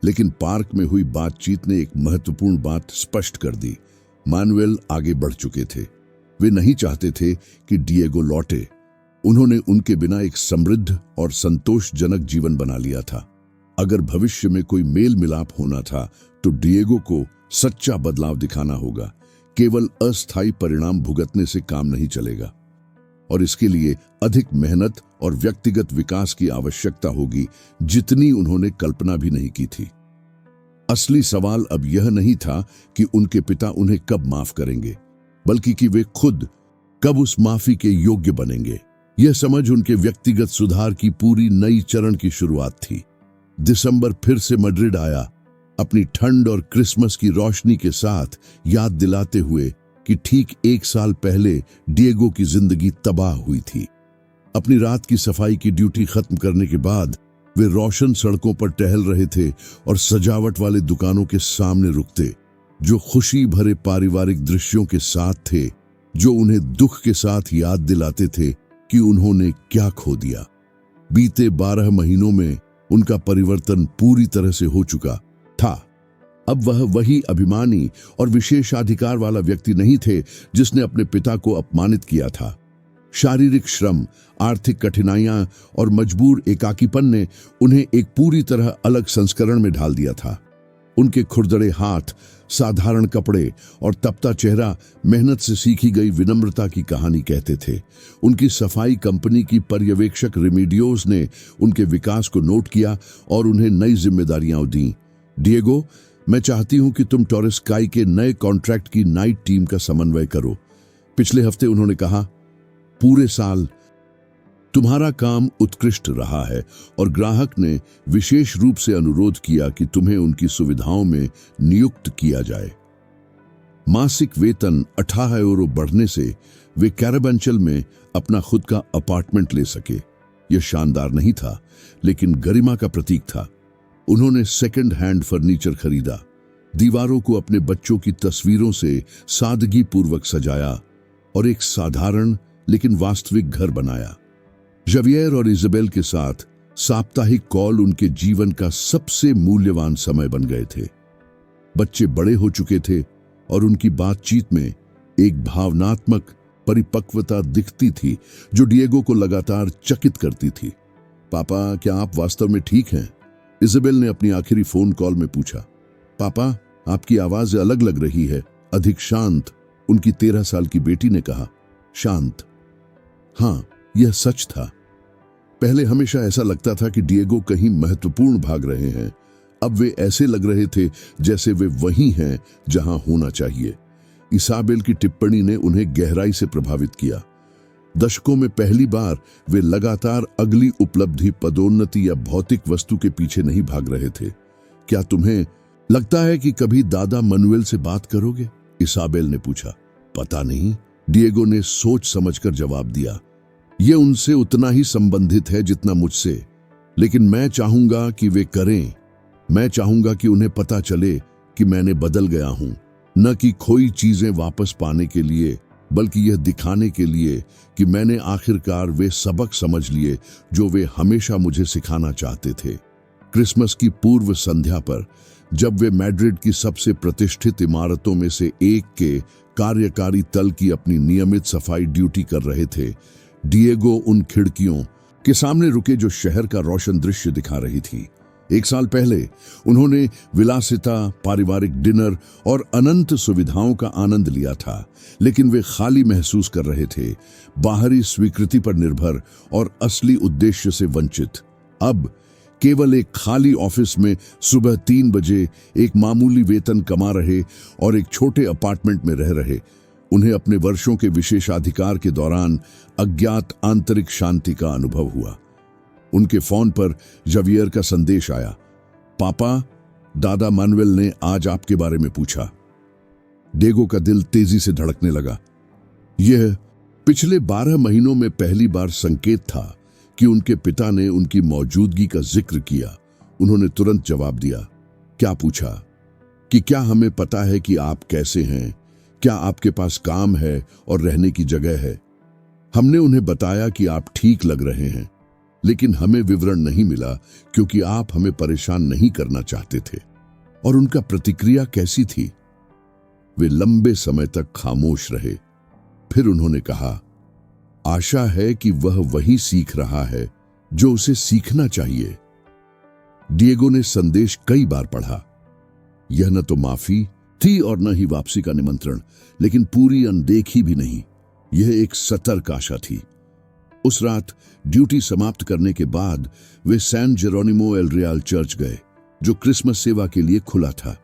लेकिन पार्क में हुई बातचीत ने एक महत्वपूर्ण बात स्पष्ट कर दी। मैनुएल आगे बढ़ चुके थे। वे नहीं चाहते थे कि डिएगो लौटे। उन्होंने उनके बिना एक समृद्ध और संतोषजनक जीवन बना लिया था। अगर भविष्य में कोई मेल मिलाप होना था, तो डिएगो को सच्चा बदलाव दिखाना होगा। केवल अस्थायी परिणाम भुगतने से काम नहीं चलेगा, और इसके लिए अधिक मेहनत और व्यक्तिगत विकास की आवश्यकता होगी, जितनी उन्होंने कल्पना भी नहीं की थी। असली सवाल अब यह नहीं था कि उनके पिता उन्हें कब माफ करेंगे, बल्कि कि वे खुद कब उस माफी के योग्य बनेंगे। यह समझ उनके व्यक्तिगत सुधार की पूरी नई चरण की शुरुआत थी। दिसंबर फिर से मैड्रिड आया, अपनी ठंड और क्रिसमस की रोशनी के साथ, याद दिलाते हुए कि ठीक 1 साल पहले डिएगो की जिंदगी तबाह हुई थी। अपनी रात की सफाई की ड्यूटी खत्म करने के बाद वे रोशन सड़कों पर टहल रहे थे और सजावट वाले दुकानों के सामने रुकते, जो खुशी भरे पारिवारिक दृश्यों के साथ थे, जो उन्हें दुख के साथ याद दिलाते थे कि उन्होंने क्या खो दिया। बीते 12 महीनों में उनका परिवर्तन पूरी तरह से हो चुका था। अब वह वही अभिमानी और विशेषाधिकार वाला व्यक्ति नहीं थे जिसने अपने पिता को अपमानित किया था। शारीरिक श्रम, आर्थिक कठिनाइयां और मजबूर एकाकीपन ने उन्हें एक पूरी तरह अलग संस्करण में ढाल दिया था। उनके खुरदरे हाथ, साधारण कपड़े और तपता चेहरा मेहनत से सीखी गई विनम्रता की कहानी कहते थे। उनकी सफाई कंपनी की पर्यवेक्षक रेमेडियोस ने उनके विकास को नोट किया और उन्हें नई जिम्मेदारियां दी। डिएगो, मैं चाहती हूं कि तुम टॉरस काई के नए कॉन्ट्रैक्ट की नाइट टीम का समन्वय करो। पिछले हफ्ते उन्होंने कहा, पूरे साल तुम्हारा काम उत्कृष्ट रहा है और ग्राहक ने विशेष रूप से अनुरोध किया कि तुम्हें उनकी सुविधाओं में नियुक्त किया जाए। मासिक वेतन 28 यूरो बढ़ने से वे कैराबैंचल में अपना खुद का अपार्टमेंट ले सके। यह शानदार नहीं था, लेकिन गरिमा का प्रतीक था। उन्होंने सेकंड हैंड फर्नीचर खरीदा, दीवारों को अपने बच्चों की तस्वीरों से सादगी पूर्वक सजाया और एक साधारण लेकिन वास्तविक घर बनाया। जवियर और इज़ाबेल के साथ साप्ताहिक कॉल उनके जीवन का सबसे मूल्यवान समय बन गए थे। बच्चे बड़े हो चुके थे और उनकी बातचीत में एक भावनात्मक परिपक्वता दिखती थी जो डिएगो को लगातार चकित करती थी। पापा, क्या आप वास्तव में ठीक हैं? इज़ाबेल ने अपनी आखिरी फोन कॉल में पूछा। पापा, आपकी आवाज अलग लग रही है। अधिक शांत, उनकी 13 साल की बेटी ने कहा। शांत? हाँ, यह सच था। पहले हमेशा ऐसा लगता था कि डिएगो कहीं महत्वपूर्ण भाग रहे हैं। अब वे ऐसे लग रहे थे जैसे वे वहीं हैं जहां होना चाहिए। इसाबेल की टिप्पणी ने उन्हें गहराई से प्रभावित किया। दशकों में पहली बार वे लगातार अगली उपलब्धि, पदोन्नति या भौतिक वस्तु के पीछे नहीं भाग रहे थे। क्या तुम्हें लगता है कि कभी दादा मनुएल से बात करोगे? इसाबेल ने पूछा। पता नहीं, डिएगो ने सोच समझकर जवाब दिया। यह उनसे उतना ही संबंधित है जितना मुझसे, लेकिन मैं चाहूंगा कि वे करें। मैं चाहूंगा कि उन्हें पता चले कि मैंने बदल गया हूं, न कि खोई चीजें वापस पाने के लिए, बल्कि यह दिखाने के लिए कि मैंने आखिरकार वे सबक समझ लिए जो वे हमेशा मुझे सिखाना चाहते थे। क्रिसमस की पूर्व संध्या पर, जब वे मैड्रिड की सबसे प्रतिष्ठित इमारतों में से एक के कार्यकारी तल की अपनी नियमित सफाई ड्यूटी कर रहे थे, डिएगो उन खिड़कियों के सामने रुके जो शहर का रोशन दृश्य दिखा रही थी। 1 साल पहले उन्होंने विलासिता, पारिवारिक डिनर और अनंत सुविधाओं का आनंद लिया था, लेकिन वे खाली महसूस कर रहे थे, बाहरी स्वीकृति पर निर्भर और असली उद्देश्य से वंचित। अब केवल एक खाली ऑफिस में सुबह 3 बजे एक मामूली वेतन कमा रहे और एक छोटे अपार्टमेंट में रह रहे, उन्हें अपने वर्षों के विशेषाधिकार के दौरान अज्ञात आंतरिक शांति का अनुभव हुआ। उनके फोन पर जवियर का संदेश आया। पापा, दादा मानुएल ने आज आपके बारे में पूछा। डिएगो का दिल तेजी से धड़कने लगा। यह पिछले 12 महीनों में पहली बार संकेत था कि उनके पिता ने उनकी मौजूदगी का जिक्र किया। उन्होंने तुरंत जवाब दिया। क्या पूछा? कि क्या हमें पता है कि आप कैसे हैं? क्या आपके पास काम है और रहने की जगह है? हमने उन्हें बताया कि आप ठीक लग रहे हैं, लेकिन हमें विवरण नहीं मिला क्योंकि आप हमें परेशान नहीं करना चाहते थे। और उनका प्रतिक्रिया कैसी थी? वे लंबे समय तक खामोश रहे। फिर उन्होंने कहा, आशा है कि वह वही सीख रहा है जो उसे सीखना चाहिए। डिएगो ने संदेश कई बार पढ़ा। यह न तो माफी थी और न ही वापसी का निमंत्रण, लेकिन पूरी अनदेखी भी नहीं। यह एक सतर्क आशा थी। उस रात ड्यूटी समाप्त करने के बाद वे San Jeronimo El Real church गए, जो क्रिसमस सेवा के लिए खुला था।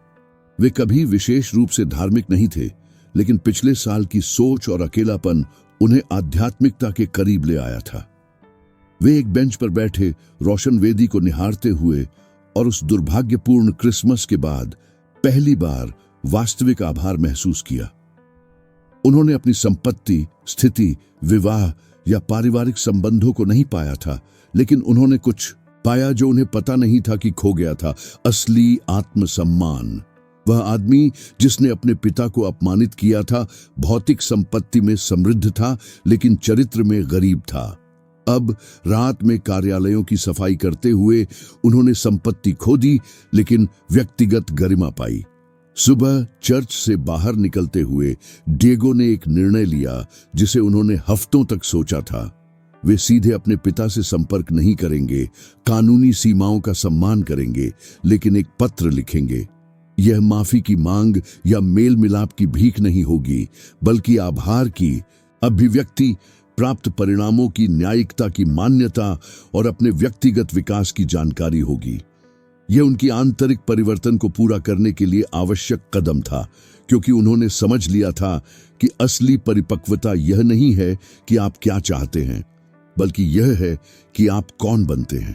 वे कभी विशेष रूप से धार्मिक नहीं थे, लेकिन पिछले साल की सोच और अकेलापन उन्हें आध्यात्मिकता के करीब ले आया था। वे एक बेंच पर बैठे रोशन वेदी को निहारते हुए और उस दुर्भाग्यपूर्ण क्रिसमस के बाद पहली बार वास्तविक आभार महसूस किया। उन्होंने अपनी संपत्ति, स्थिति, विवाह या पारिवारिक संबंधों को नहीं पाया था, लेकिन उन्होंने कुछ पाया जो उन्हें पता नहीं था कि खो गया था। असली आत्मसम्मान। वह आदमी जिसने अपने पिता को अपमानित किया था, भौतिक संपत्ति में समृद्ध था, लेकिन चरित्र में गरीब था। अब रात में कार्यालयों की सफाई करते हुए उन्होंने संपत्ति खो दी, लेकिन व्यक्तिगत गरिमा पाई। सुबह चर्च से बाहर निकलते हुए डिएगो ने एक निर्णय लिया जिसे उन्होंने हफ्तों तक सोचा था। वे सीधे अपने पिता से संपर्क नहीं करेंगे, कानूनी सीमाओं का सम्मान करेंगे, लेकिन एक पत्र लिखेंगे। यह माफी की मांग या मेल मिलाप की भीख नहीं होगी, बल्कि आभार की अभिव्यक्ति, प्राप्त परिणामों की न्यायिकता की मान्यता और अपने व्यक्तिगत विकास की जानकारी होगी। यह उनकी आंतरिक परिवर्तन को पूरा करने के लिए आवश्यक कदम था, क्योंकि उन्होंने समझ लिया था कि असली परिपक्वता यह नहीं है कि आप क्या चाहते हैं, बल्कि यह है कि आप कौन बनते हैं।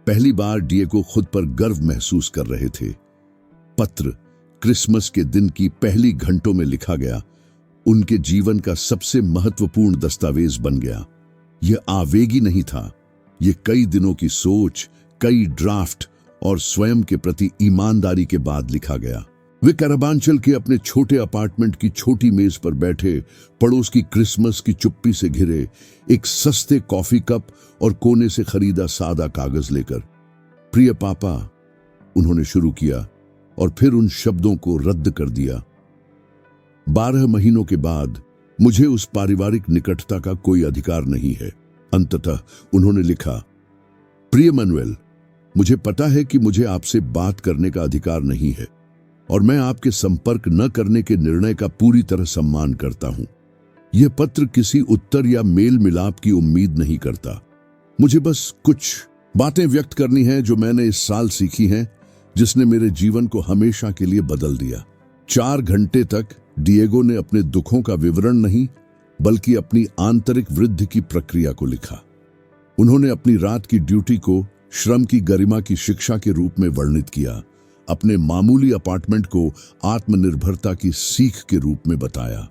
पहली बार डिएगो खुद पर गर्व महसूस कर रहे थे। पत्र क्रिसमस के दिन की पहली घंटों में लिखा गया, उनके जीवन का सबसे महत्वपूर्ण दस्तावेज बन गया। यह आवेगी नहीं था, यह कई दिनों की सोच, कई ड्राफ्ट और स्वयं के प्रति ईमानदारी के बाद लिखा गया। वे कैराबांचल के अपने छोटे अपार्टमेंट की छोटी मेज पर बैठे, पड़ोस की क्रिसमस की चुप्पी से घिरे, एक सस्ते कॉफी कप और कोने से खरीदा सादा कागज लेकर। प्रिय पापा, उन्होंने शुरू किया और फिर उन शब्दों को रद्द कर दिया। 12 महीनों के बाद मुझे उस पारिवारिक निकटता का कोई अधिकार नहीं है। अंततः उन्होंने लिखा, प्रिय मनुएल, मुझे पता है कि मुझे आपसे बात करने का अधिकार नहीं है और मैं आपके संपर्क न करने के निर्णय का पूरी तरह सम्मान करता हूं। यह पत्र किसी उत्तर या मेल मिलाप की उम्मीद नहीं करता। मुझे बस कुछ बातें व्यक्त करनी है जो मैंने इस साल सीखी हैं, जिसने मेरे जीवन को हमेशा के लिए बदल दिया। 4 घंटे तक डिएगो ने अपने दुखों का विवरण नहीं बल्कि अपनी आंतरिक वृद्धि की प्रक्रिया को लिखा। उन्होंने अपनी रात की ड्यूटी को श्रम की गरिमा की शिक्षा के रूप में वर्णित किया, अपने मामूली अपार्टमेंट को आत्मनिर्भरता की सीख के रूप में बताया।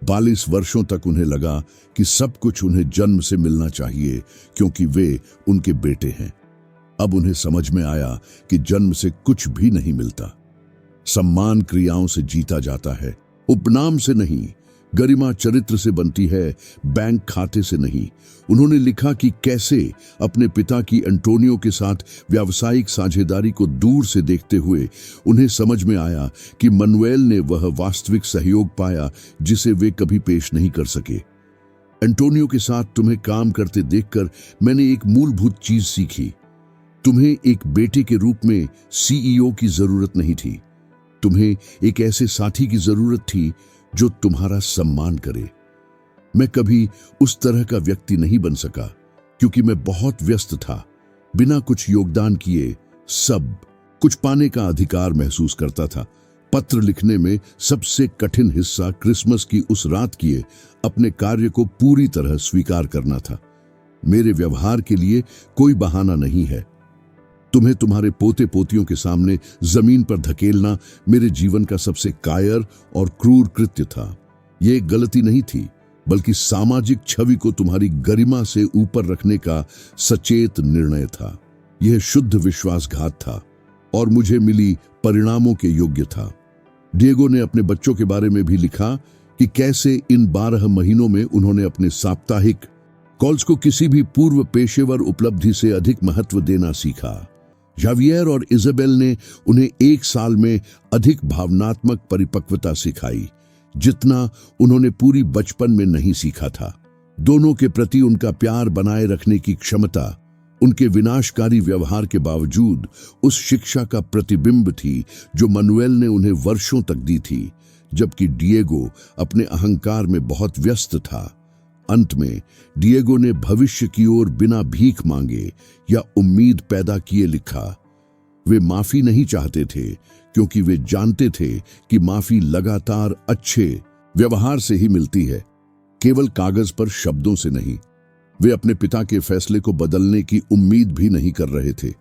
42 वर्षों तक उन्हें लगा कि सब कुछ उन्हें जन्म से मिलना चाहिए क्योंकि वे उनके बेटे हैं। अब उन्हें समझ में आया कि जन्म से कुछ भी नहीं मिलता। सम्मान क्रियाओं से जीता जाता है, उपनाम से नहीं। गरिमा चरित्र से बनती है, बैंक खाते से नहीं। उन्होंने लिखा कि कैसे अपने पिता की एंटोनियो के साथ व्यावसायिक साझेदारी को दूर से देखते हुए उन्हें समझ में आया कि मनुएल ने वह वास्तविक सहयोग पाया जिसे वे कभी पेश नहीं कर सके। एंटोनियो के साथ तुम्हें काम करते देखकर मैंने एक मूलभूत चीज सीखी। तुम्हें एक बेटे के रूप में सीईओ की जरूरत नहीं थी, तुम्हें एक ऐसे साथी की जरूरत थी जो तुम्हारा सम्मान करे। मैं कभी उस तरह का व्यक्ति नहीं बन सका क्योंकि मैं बहुत व्यस्त था, बिना कुछ योगदान किए सब कुछ पाने का अधिकार महसूस करता था। पत्र लिखने में सबसे कठिन हिस्सा क्रिसमस की उस रात किए अपने कार्य को पूरी तरह स्वीकार करना था। मेरे व्यवहार के लिए कोई बहाना नहीं है। तुम्हें तुम्हारे पोते पोतियों के सामने जमीन पर धकेलना मेरे जीवन का सबसे कायर और क्रूर कृत्य था। यह एक गलती नहीं थी बल्कि सामाजिक छवि को तुम्हारी गरिमा से ऊपर रखने का सचेत निर्णय था। यह शुद्ध विश्वासघात था और मुझे मिली परिणामों के योग्य था। डिएगो ने अपने बच्चों के बारे में भी लिखा कि कैसे इन 12 महीनों में उन्होंने अपने साप्ताहिक कॉल्स को किसी भी पूर्व पेशेवर उपलब्धि से अधिक महत्व देना सीखा। जावियर और इजाबेल ने उन्हें 1 साल में अधिक भावनात्मक परिपक्वता सिखाई जितना उन्होंने पूरी बचपन में नहीं सीखा था। दोनों के प्रति उनका प्यार बनाए रखने की क्षमता उनके विनाशकारी व्यवहार के बावजूद उस शिक्षा का प्रतिबिंब थी जो मनुएल ने उन्हें वर्षों तक दी थी, जबकि डिएगो अपने अहंकार में बहुत व्यस्त था। अंत में डिएगो ने भविष्य की ओर बिना भीख मांगे या उम्मीद पैदा किए लिखा। वे माफी नहीं चाहते थे क्योंकि वे जानते थे कि माफी लगातार अच्छे व्यवहार से ही मिलती है, केवल कागज पर शब्दों से नहीं। वे अपने पिता के फैसले को बदलने की उम्मीद भी नहीं कर रहे थे।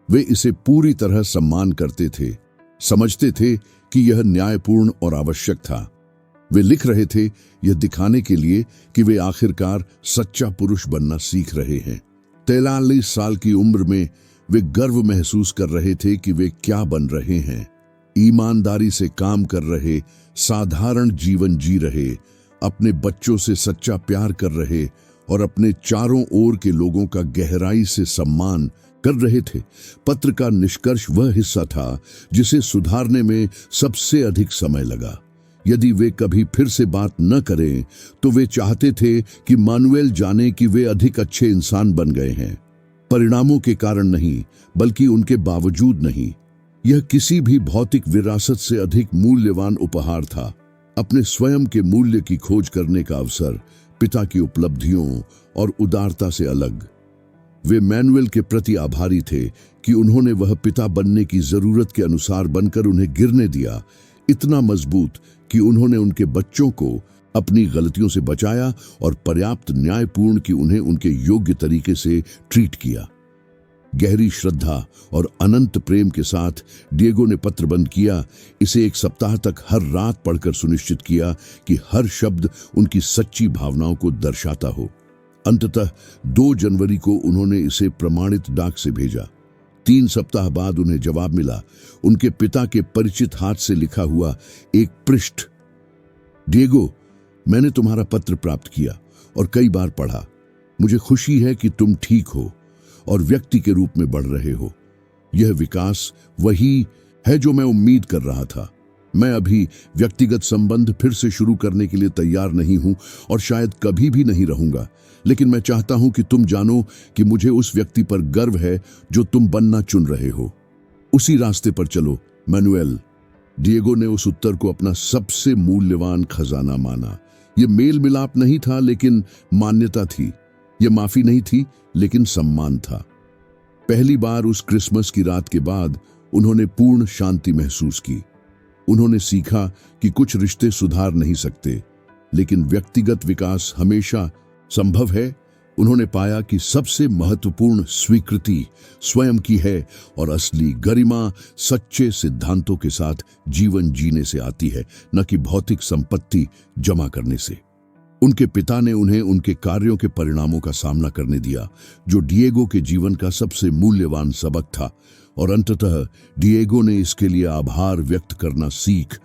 वे इसे पूरी तरह सम्मान करते थे, समझते थे कि यह न्यायपूर्ण और आवश्यक था। वे लिख रहे थे यह दिखाने के लिए कि वे आखिरकार सच्चा पुरुष बनना सीख रहे हैं। 43 साल की उम्र में वे गर्व महसूस कर रहे थे कि वे क्या बन रहे हैं। ईमानदारी से काम कर रहे, साधारण जीवन जी रहे, अपने बच्चों से सच्चा प्यार कर रहे और अपने चारों ओर के लोगों का गहराई से सम्मान कर रहे थे। पत्र का निष्कर्ष वह हिस्सा था जिसे सुधारने में सबसे अधिक समय लगा। यदि वे कभी फिर से बात न करें तो वे चाहते थे कि मनुएल जाने कि वे अधिक अच्छे इंसान बन गए हैं, परिणामों के कारण नहीं बल्कि उनके बावजूद नहीं। यह किसी भी भौतिक विरासत से अधिक मूल्यवान उपहार था, अपने स्वयं के मूल्य की खोज करने का अवसर, पिता की उपलब्धियों और उदारता से अलग। वे मैनुएल के प्रति आभारी थे कि उन्होंने वह पिता बनने की जरूरत के अनुसार बनकर उन्हें गिरने दिया, इतना मजबूत कि उन्होंने उनके बच्चों को अपनी गलतियों से बचाया और पर्याप्त न्यायपूर्ण कि उन्हें उनके योग्य तरीके से ट्रीट किया। गहरी श्रद्धा और अनंत प्रेम के साथ डिएगो ने पत्र बंद किया। इसे 1 सप्ताह तक हर रात पढ़कर सुनिश्चित किया कि हर शब्द उनकी सच्ची भावनाओं को दर्शाता हो। अंततः 2 जनवरी को उन्होंने इसे प्रमाणित डाक से भेजा। 3 सप्ताह बाद उन्हें जवाब मिला, उनके पिता के परिचित हाथ से लिखा हुआ एक पृष्ठ। डिएगो, मैंने तुम्हारा पत्र प्राप्त किया और कई बार पढ़ा। मुझे खुशी है कि तुम ठीक हो और व्यक्ति के रूप में बढ़ रहे हो। यह विकास वही है जो मैं उम्मीद कर रहा था। मैं अभी व्यक्तिगत संबंध फिर से शुरू करने के लिए तैयार नहीं हूं और शायद कभी भी नहीं रहूंगा, लेकिन मैं चाहता हूं कि तुम जानो कि मुझे उस व्यक्ति पर गर्व है जो तुम बनना चुन रहे हो। उसी रास्ते पर चलो, मैनुएल। डिएगो ने उस उत्तर को अपना सबसे मूल्यवान खजाना माना। यह मेल मिलाप नहीं था लेकिन मान्यता थी। यह माफी नहीं थी लेकिन सम्मान था। पहली बार उस क्रिसमस की रात के बाद उन्होंने पूर्ण शांति महसूस की। उन्होंने सीखा कि कुछ रिश्ते सुधार नहीं सकते, लेकिन व्यक्तिगत विकास हमेशा संभव है। उन्होंने पाया कि सबसे महत्वपूर्ण स्वीकृति स्वयं की है और असली गरिमा सच्चे सिद्धांतों के साथ जीवन जीने से आती है, न कि भौतिक संपत्ति जमा करने से। उनके पिता ने उन्हें उनके कार्यों के परिणामों का सामना करने दिया, जो डिएगो के जीवन का सबसे मूल्यवान सबक था, और अंततः डिएगो ने इसके लिए आभार व्यक्त करना सीख